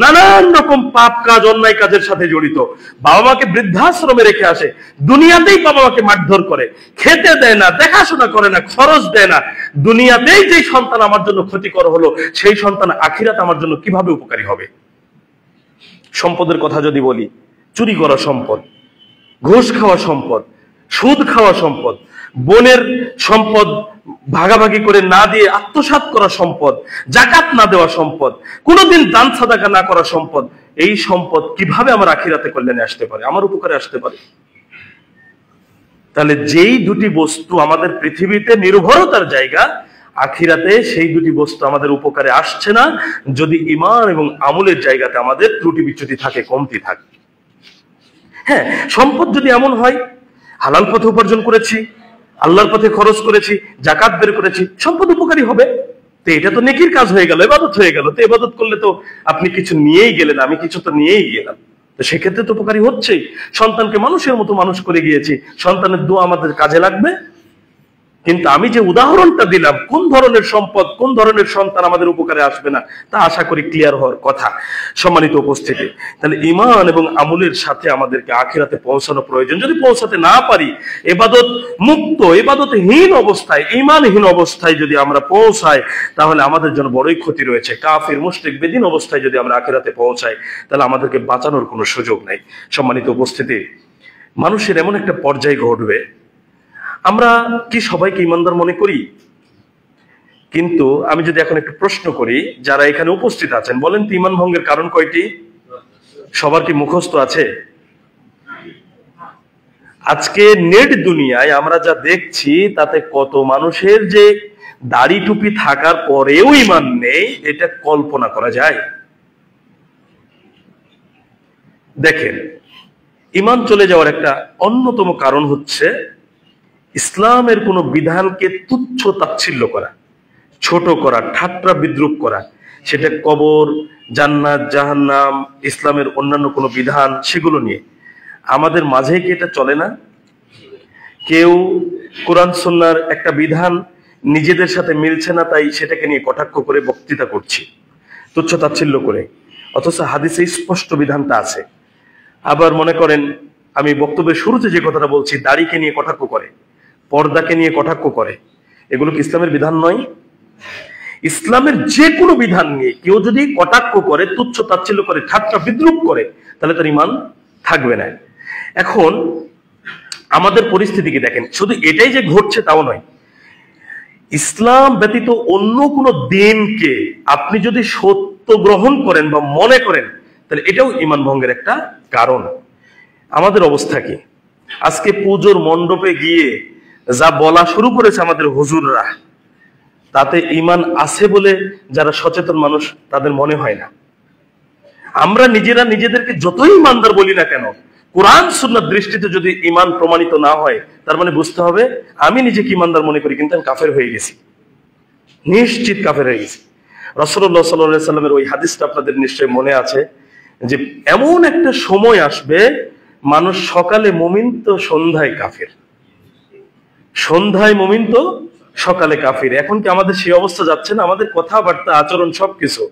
নানান রকম পাপ কাজ অন্যায় কাজের সাথে জড়িত, বাবা মাকে বৃদ্ধাশ্রমে রেখে আসে, দুনিয়াতেই বাবা মাকে মারধর করে, খেতে দেয় না, দেখাশোনা করে না, খরচ দেয় না, দুনিয়াতেই যে সন্তান আমার জন্য ক্ষতিকর হলো, সেই সন্তান আখিরাতে আমার জন্য কিভাবে উপকারী হবে? সম্পদের কথা যদি বলি, চুরি করা সম্পদ, ঘুষ খাওয়া সম্পদ, সুদ খাওয়া সম্পদ, বোনের সম্পদ ভাগাভাগি করে না দিয়ে আত্মসাৎ করা সম্পদ, জাকাত না দেওয়া সম্পদ, কোনোদিন দান সাদাকা না করা সম্পদ, এই সম্পদ কিভাবে আমার আখিরাতে কল্যাণে আসতে পারে, আমার উপকারে আসতে পারে? তাহলে যেই দুটি বস্তু আমাদের পৃথিবীতে নির্ভরতার জায়গা, আখিরাতে সেই দুটি বস্তু আমাদের উপকারে আসছে না যদি ঈমান এবং আমলের জায়গাতে আমাদের ত্রুটি বিচ্যুতি থাকে, কমতি থাকে। হ্যাঁ, সম্পদ যদি এমন হয়, হালাল পথে উপার্জন করেছি, আল্লাহর পথে খরচ করেছি, জাকাত বের করেছি, সম্পদ উপকারী হবে। তো এটা তো নেকির কাজ হয়ে গেল, ইবাদত হয়ে গেল। তো ইবাদত করলে তো আপনি কিছু নিয়েই গেলেন, আমি কিছু তো নিয়েই গেলাম, তো সেক্ষেত্রে তো উপকারী হচ্ছেই। সন্তানকে মানুষের মতো মানুষ করে গিয়েছি, সন্তানের দোয়া আমাদের কাজে লাগবে। কিন্তু আমি যে উদাহরণটা দিলাম, কোন ধরনের সম্পদ, কোন ধরনের সন্তান আমাদের উপকারে আসবে না, তা আশা করি ক্লিয়ার হওয়ার কথা। সম্মানিত উপস্থিতি, তাহলে ঈমান এবং আমলের সাথে আমাদেরকে আখিরাতে পৌঁছানো প্রয়োজন। যদি পৌঁছাতে না পারি, ইবাদত মুক্ত, ইবাদতহীন অবস্থায়, ঈমানহীন অবস্থায় যদি আমরা পৌঁছাই, তাহলে আমাদের জন্য বড়ই ক্ষতি রয়েছে। কাফির, মুশরিক, বেদিন অবস্থায় যদি আমরা আখিরাতে পৌঁছাই, তাহলে আমাদেরকে বাঁচানোর কোনো সুযোগ নাই। সম্মানিত উপস্থিতি, মানুষের এমন একটা পর্যায় ঘটবে, আমরা কি সবাইকে ইমানদার মনে করি? কিন্তু আমি যদি এখন একটু প্রশ্ন করি, যারা এখানে উপস্থিত আছেন, বলেন তো ঈমান ভঙ্গের কারণ কয়টি? সবার কি মুখস্থ আছে? আজকে নেট দুনিয়ায় আমরা যা দেখছি, তাতে কত মানুষের যে দাড়ি টুপি থাকার পরেও ঈমান নেই, এটা কল্পনা করা যায়? দেখেন, ঈমান চলে যাওয়ার একটা অন্যতম কারণ হচ্ছে ইসলামের কোন বিধানকে তুচ্ছ তাচ্ছিল্য করা, ছোট করা, ঠাট্টা বিদ্রুপ করা। সেটা কবর, জান্নাত, জাহান্নাম, ইসলামের অন্যান্য কোনো বিধান, সেগুলো নিয়ে আমাদের মাঝে কি এটা চলে না? কেউ কোরআন সুন্নাহর একটা বিধান নিজেদের সাথে মিলছে না, তাই সেটাকে নিয়ে কটাক্ষ করে বক্তৃতা করছি, তুচ্ছ তাচ্ছিল্য করে, অথচ হাদিসে স্পষ্ট বিধানটা আছে। আবার মনে করেন, আমি বক্তব্যের শুরুতে যে কথাটা বলছি, দাড়িকে নিয়ে কটাক্ষ করে, পর্দাকে নিয়ে কটাক্ষ করে, এগুলো কি ইসলামের বিধান নয়? ইসলামের যে কোনো বিধান নিয়ে কেউ যদি কটাক্ষ করে, তুচ্ছ তাচ্ছিল্য করে, ঠাট্টা বিদ্রুপ করে, তাহলে তার ঈমান থাকবে না। এখন আমাদের পরিস্থিতি কি দেখেন, শুধু এটাই যে ঘটছে তাও নয়, ইসলাম ব্যতীত অন্য কোনো দিনকে আপনি যদি সত্য গ্রহণ করেন বা মনে করেন, তাহলে এটাও ঈমান ভঙ্গের একটা কারণ। আমাদের অবস্থা কি? আজকে পুজোর মণ্ডপে গিয়ে যা বলা শুরু করেছে আমাদের হুজুররা, তাতে ঈমান আছে বলে যারা সচেতন মানুষ তাদের মনে হয় না। আমরা নিজেরা নিজেদেরকে যতই ঈমানদার বলি না কেন, কোরআন সুন্নাহর দৃষ্টিতে যদি ঈমান প্রমাণিত না হয়, তার মানে বুঝতে হবে আমি নিজেকে ঈমানদার মনে করি কিন্তু আমি কাফের হয়ে গেছি, নিশ্চিত কাফের হয়ে গেছি। রাসূলুল্লাহ সাল্লাল্লাহু আলাইহি সাল্লামের ওই হাদিসটা আপনাদের নিশ্চয়ই মনে আছে যে এমন একটা সময় আসবে মানুষ সকালে মুমিন তো সন্ধ্যায় কাফের, সন্ধ্যায় মুমিন তো সকালে কাফের। এখন কি আমাদের সেই অবস্থা যাচ্ছে না? আমাদের কথাবার্তা, আচরণ, সবকিছু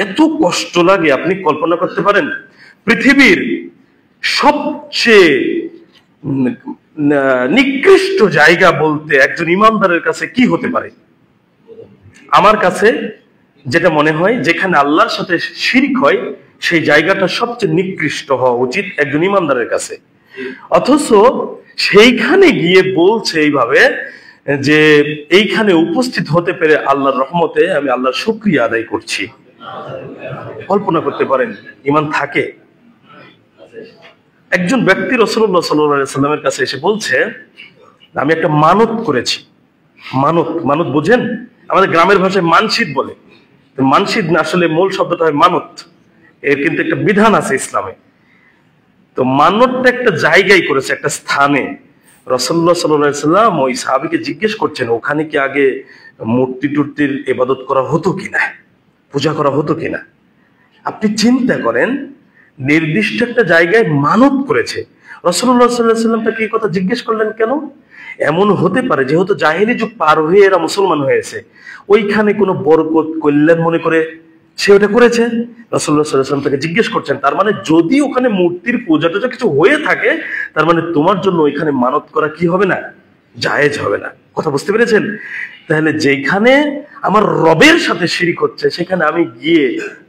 এত কষ্ট লাগে, আপনি কল্পনা করতে পারেন? পৃথিবীর সবচেয়ে নিকৃষ্ট জায়গা বলতে একজন ইমানদারের কাছে কি হতে পারে? আমার কাছে যেটা মনে হয়, যেখানে আল্লাহর সাথে শিরক হয় সেই জায়গাটা সবচেয়ে নিকৃষ্ট হওয়া উচিত একজন ইমানদারের কাছে। অথচ সেইখানে গিয়ে বলছে এইভাবে যে এইখানে উপস্থিত হতে পেরে আল্লাহর রহমতে আমি আল্লাহর শুকরিয়া আদায় করছি। কল্পনা করতে পারেন ঈমান থাকে? একজন ব্যক্তি রাসূলুল্লাহ সাল্লাল্লাহু আলাইহি সাল্লামের কাছে এসে বলছে আমি একটা মানত করেছি। মানত, মানত বোঝেন? আমাদের গ্রামের ভাষায় মানসিদ বলে। মানসিদ না, আসলে মূল শব্দটা হয় মানত। এর কিন্তু একটা বিধান আছে ইসলামে। তো মানতটা একটা জায়গায় করেছে, একটা স্থানে। রাসূলুল্লাহ সাল্লাল্লাহু আলাইহি সাল্লাম ওই সাহাবীকে জিজ্ঞেস করছেন ওখানে কি আগে মূর্তি টুর্তির ইবাদত করা হতো কিনা, পূজা করা হতো কিনা। আপনি চিন্তা করেন, নির্দিষ্ট একটা জায়গায় মানত করেছে। রাসূলুল্লাহ সাল্লাল্লাহু আলাইহি সাল্লাম তাকে এই কথা জিজ্ঞেস করলেন কেন? এমন হতে পারে যেহেতু জাহেলি যুগ পার হয়ে এরা মুসলমান হয়েছে, ওইখানে কোনো বরকত কল্যাণ মনে করে সে ওটা করেছে। রাসূলুল্লাহ সাল্লাল্লাহু আলাইহি সাল্লাম তাকে জিজ্ঞেস করছেন, তার মানে যদি ওখানে মূর্তির পূজা টুজা কিছু হয়ে থাকে, তার মানে তোমার জন্য ওইখানে মানত করা কি হবে না? জায়েজ হবে না। কথা বুঝতে পেরেছেন? তাহলে যেখানে আমার রবের সাথে শিরিক হচ্ছে সেখানে আমি গিয়ে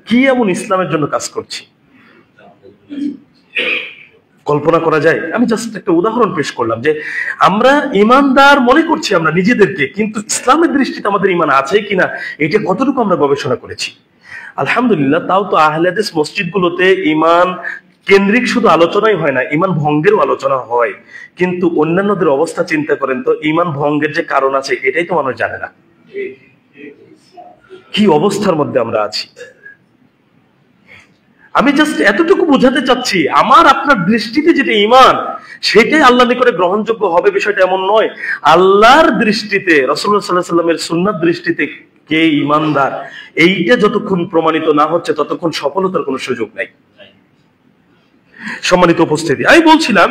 কি এমন ইসলামের জন্য কাজ করছি? কল্পনা করা যায়? আমি জাস্ট একটা উদাহরণ পেশ করলাম যে আমরা ইমানদার মনে করছি আমরা নিজেদেরকে, কিন্তু ইসলামের দৃষ্টিতে আমাদের ইমান আছে কিনা এটা কতটুকু আমরা গবেষণা করেছি। আলহামদুলিল্লাহ, তাও তো আহলে হাদিস মসজিদগুলোতে ইমান কেন্দ্রিক শুধু আলোচনাই হয় না, ইমান ভঙ্গেরও আলোচনা হয়। কিন্তু অন্যান্যদের অবস্থা চিন্তা করেন তো, ইমান ভঙ্গের যে কারণ আছে এটাই তো মানুষ জানে না। কি অবস্থার মধ্যে আমরা আছি। আমি জাস্ট এতটুকু বোঝাতে চাচ্ছি, আমার আপনার দৃষ্টিতে যেটা ঈমান সেটাই আল্লাহর নিকটে গ্রহণযোগ্য হবে বিষয়টা এমন নয়। আল্লাহর দৃষ্টিতে, রাসূলুল্লাহ সাল্লাল্লাহু আলাইহি সাল্লামের সুন্নাত দৃষ্টিতে কে ঈমানদার এইটা যতক্ষণ প্রমাণিত না হচ্ছে ততক্ষণ সফলতার কোনো সুযোগ নাই। সম্মানিত উপস্থিতি, আমি বলছিলাম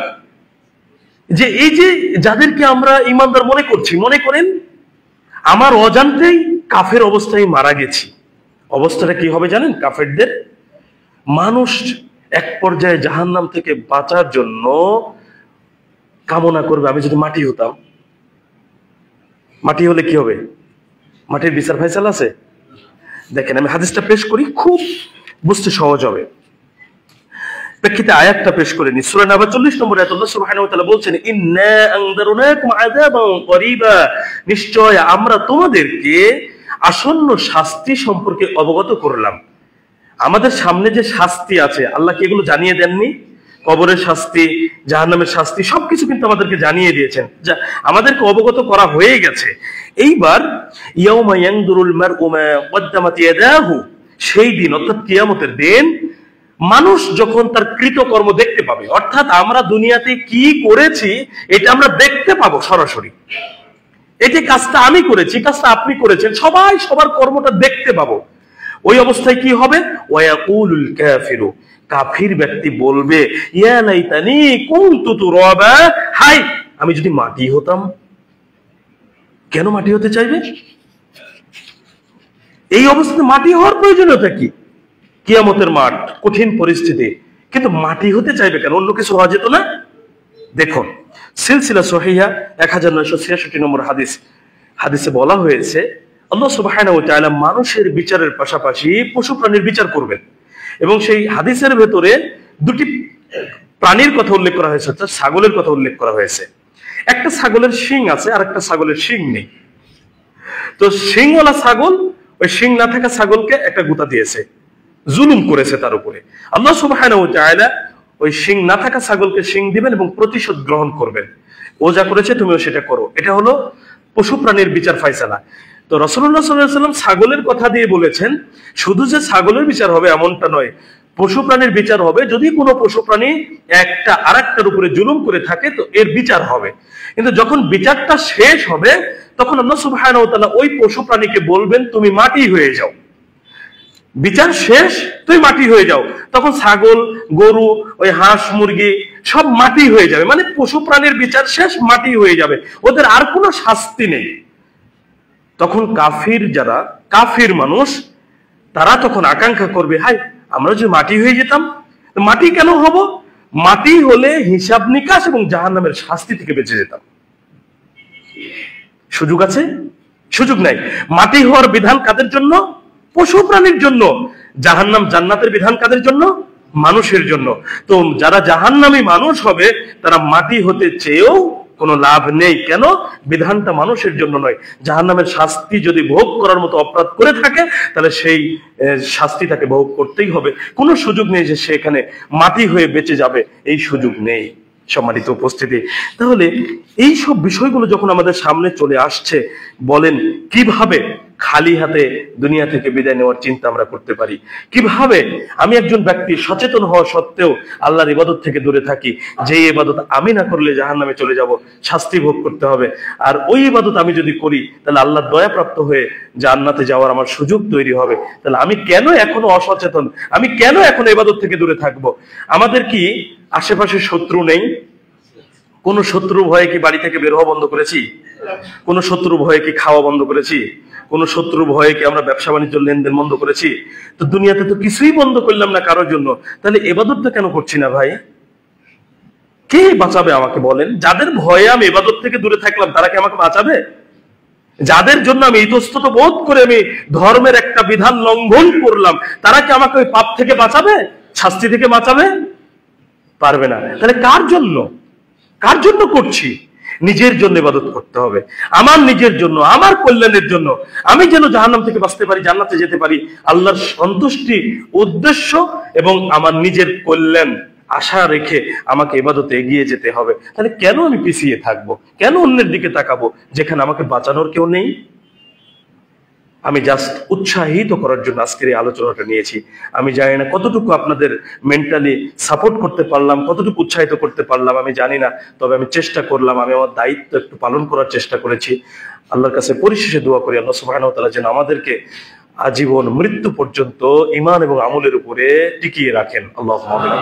যে এই যে যাদেরকে আমরা ঈমানদার মনে করছি, মনে করেন আমার অজান্তেই কাফের অবস্থায় মারা গেছি। অবস্থাটা কি হবে জানেন? কাফেরদের মানুষ এক পর্যায়ে জাহান্নাম থেকে বাঁচার জন্য কামনা করবে আমি যদি মাটি হতাম। মাটি হলে কি হবে? মাটির বিচার ফাইসালা আছে। দেখেন আমি হাদিসটা পেশ করি, খুব বুঝতে সহজ হবে। প্রেক্ষিতে আয়াতটা পেশ করে নি। সূরা নাবা 40 নম্বর আয়াত আল্লাহ সুবহানাহু ওয়া তাআলা বলছেন, ইন্না আনযারনাকুম আযাবান করিবা, নিশ্চয় আমরা তোমাদেরকে আসন্ন শাস্তি সম্পর্কে অবগত করলাম। আমাদের সামনে যে শাস্তি আছে আল্লাহ কি এগুলো জানিয়ে দেননি? কবরের শাস্তি, জাহান্নামের শাস্তি সবকিছু কিন্তু আমাদেরকে জানিয়ে দিয়েছেন, যা আমাদেরকে অবগত করা হয়ে গেছে। এইবার ইয়াউমা ইয়ানদুরুল মারউ মা কদ্দামাত ইয়াদাহু, সেই দিন অর্থাৎ কিয়ামতের দিন মানুষ যখন তার কৃতকর্ম দেখতে পাবে, অর্থাৎ আমরা দুনিয়াতে কি করেছি এটা আমরা দেখতে পাবো সরাসরি। এই কাজটা আমি করেছি, কাজটা আপনি করেছেন, সবাই সবার কর্মটা দেখতে পাবো। ওই অবস্থায় কি হবে? ওয়ায়াকুলুল কাফিরু, কাফির ব্যক্তি বলবে ইয়া লাইতানি কুনতু তুরাবা, হাই আমি যদি মাটি হতাম। কেন মাটি হতে চাইবে? এই অবস্থায় মাটি হওয়ার প্রয়োজনীয়তা কি? কিয়ামতের মাঠ, কঠিন পরিস্থিতি, কিন্তু মাটি হতে চাইবে কেন? অন্য কিছু হওয়া যেত না? দেখুন সিলসিলা সহিহা 1966 নম্বর হাদিস, হাদিসে বলা হয়েছে আল্লাহ সুবহানাহু ওয়া তাআলা মানুষের বিচারের পাশাপাশি পশু প্রাণীর বিচার করবেন। এবং সেই হাদিসের ভেতরে দুটি প্রাণীর কথা উল্লেখ করা হয়েছে, ছাগলের কথা উল্লেখ করা হয়েছে। একটা ছাগলের শিং আছে আর একটা ছাগলের শিং নেই। তো শিংওয়ালা ছাগল ওই শিং না থাকা ছাগলকে একটা গুতা দিয়েছে, জুলুম করেছে তার উপরে। আল্লাহ সুবহানাহু ওয়া তাআলা ওই শিং না থাকা ছাগলকে শিং দিবেন এবং প্রতিশোধ গ্রহণ করবেন। ও যা করেছে তুমিও সেটা করো। এটা হলো পশু প্রাণীর বিচার ফায়সালা। তো রাসূলুল্লাহ সাল্লাল্লাহু আলাইহি ওয়াসাল্লাম ছাগলের কথা দিয়ে বলেছেন, শুধু যে ছাগলের বিচার হবে এমনটা নয়, পশু প্রাণীর বিচার হবে। যদি কোনো পশু প্রাণী একটা আরেকটার উপরে জুলুম করে থাকে তো এর বিচার হবে। কিন্তু যখন বিচারটা শেষ হবে তখন আল্লাহ সুবহানাহু ওয়া তাআলা ওই পশু প্রাণীকে বলবেন তুমি মাটি হয়ে যাও। বিচার শেষ, তুই মাটি হয়ে যাও। তখন ছাগল, গরু, ওই হাঁস, মুরগি সব মাটি হয়ে যাবে। মানে পশু প্রাণীর বিচার শেষ, মাটি হয়ে যাবে, ওদের আর কোনো শাস্তি নেই। তখন যারা কাফির মানুষ তারা তখন আকাঙ্ক্ষা করবে, হাই আমরা যে মাটি হয়ে যেতাম। মাটি কেন হব? মাটি হলে হিসাব নিকাশ এবং জাহান্নামের শাস্তি থেকে বেঁচে যেতাম। সুযোগ আছে? সুযোগ নাই। মাটি হওয়ার বিধান কাদের জন্য? পশু প্রাণীর জন্য। জাহান্নাম জান্নাতের বিধান কাদের জন্য? মানুষের জন্য। তো যারা জাহান্নামী মানুষ হবে তারা মাটি হতে চেয়েও কোনো লাভ নেই। কেন? বিধানটা মানুষের জন্য নয়। জাহান্নামের শাস্তি যদি ভোগ করার মতো অপরাধ করে থাকে তাহলে সেই শাস্তি তাকে ভোগ করতেই হবে। কোনো সুযোগ নেই যে সে এখানে মাটি হয়ে বেঁচে যাবে, এই সুযোগ নেই। সম্মানিত উপস্থিতি, তাহলে এই সব বিষয়গুলো যখন আমাদের সামনে চলে আসছে, বলেন কিভাবে খালি হাতে দুনিয়া থেকে বিদায় নেওয়ার চিন্তা আমরা করতে পারি? কিভাবে আমি একজন ব্যক্তি সচেতন হওয়া সত্ত্বেও আল্লাহর ইবাদত থেকে দূরে থাকি, যে ইবাদত আমি না করলে জাহান্নামে চলে যাব, শাস্তি ভোগ করতে হবে, আর ওই ইবাদত আমি যদি করি তাহলে আল্লাহর দয়াপ্রাপ্ত হয়ে জান্নাতে যাওয়ার আমার সুযোগ তৈরি হবে। তাহলে আমি কেন এখনো অসচেতন? আমি কেন এখনো ইবাদত থেকে দূরে থাকবো? আমাদের কি আশেপাশে শত্রু নেই? কোন শত্রু ভয়ে কি বাড়ি থেকে বের হওয়া বন্ধ করেছি? কোন শত্রু ভয়ে কি খাওয়া বন্ধ করেছি? কোন শত্রু ভয়ে কি আমরা ব্যবসা বাণিজ্য লেনদেন বন্ধ করেছি? তো দুনিয়াতে তো কিছুই বন্ধ করলাম না কারোর জন্য। তাহলে ইবাদতটা কেন করছি না ভাই? কে বাঁচাবে আমাকে বলেন? যাদের ভয়ে আমি ইবাদত থেকে দূরে থাকলাম তারা কি আমাকে বাঁচাবে? যাদের জন্য আমি ইতস্তত বোধ করে আমি ধর্মের একটা বিধান লঙ্ঘন করলাম তারা কি আমাকে ওই পাপ থেকে বাঁচাবে, শাস্তি থেকে বাঁচাবে? পারবে না। তাহলে কার জন্য করছি? নিজের জন্য ইবাদত করতে হবে, আমার নিজের জন্য, আমার কল্যাণের জন্য। আমি যেন জাহান্নাম থেকে বাঁচতে পারি, জান্নাতে যেতে পারি, আল্লাহর সন্তুষ্টি উদ্দেশ্য এবং আমার নিজের কল্যাণ আশা রেখে আমাকে ইবাদতে এগিয়ে যেতে হবে। তাহলে কেন আমি পিছিয়ে থাকবো? কেন অন্যের দিকে তাকাবো যেখানে আমাকে বাঁচানোর কেউ নেই? আমি জাস্ট উৎসাহিত করার জন্য আজকের এই আলোচনাটা নিয়েছি। আমি জানি না কতটুকু আপনাদের মেন্টালি সাপোর্ট করতে পারলাম, কতটুকু উৎসাহিত করতে পারলাম আমি জানি না, তবে আমি চেষ্টা করলাম, আমি আমার দায়িত্ব একটু পালন করার চেষ্টা করেছি। আল্লাহর কাছে পরিশেষে দোয়া করি আল্লাহ সুবহানাহু ওয়া তাআলা যেন আমাদেরকে আজীবন মৃত্যু পর্যন্ত ঈমান এবং আমলের উপরে টিকিয়ে রাখেন। আল্লাহুম্মা আমিন।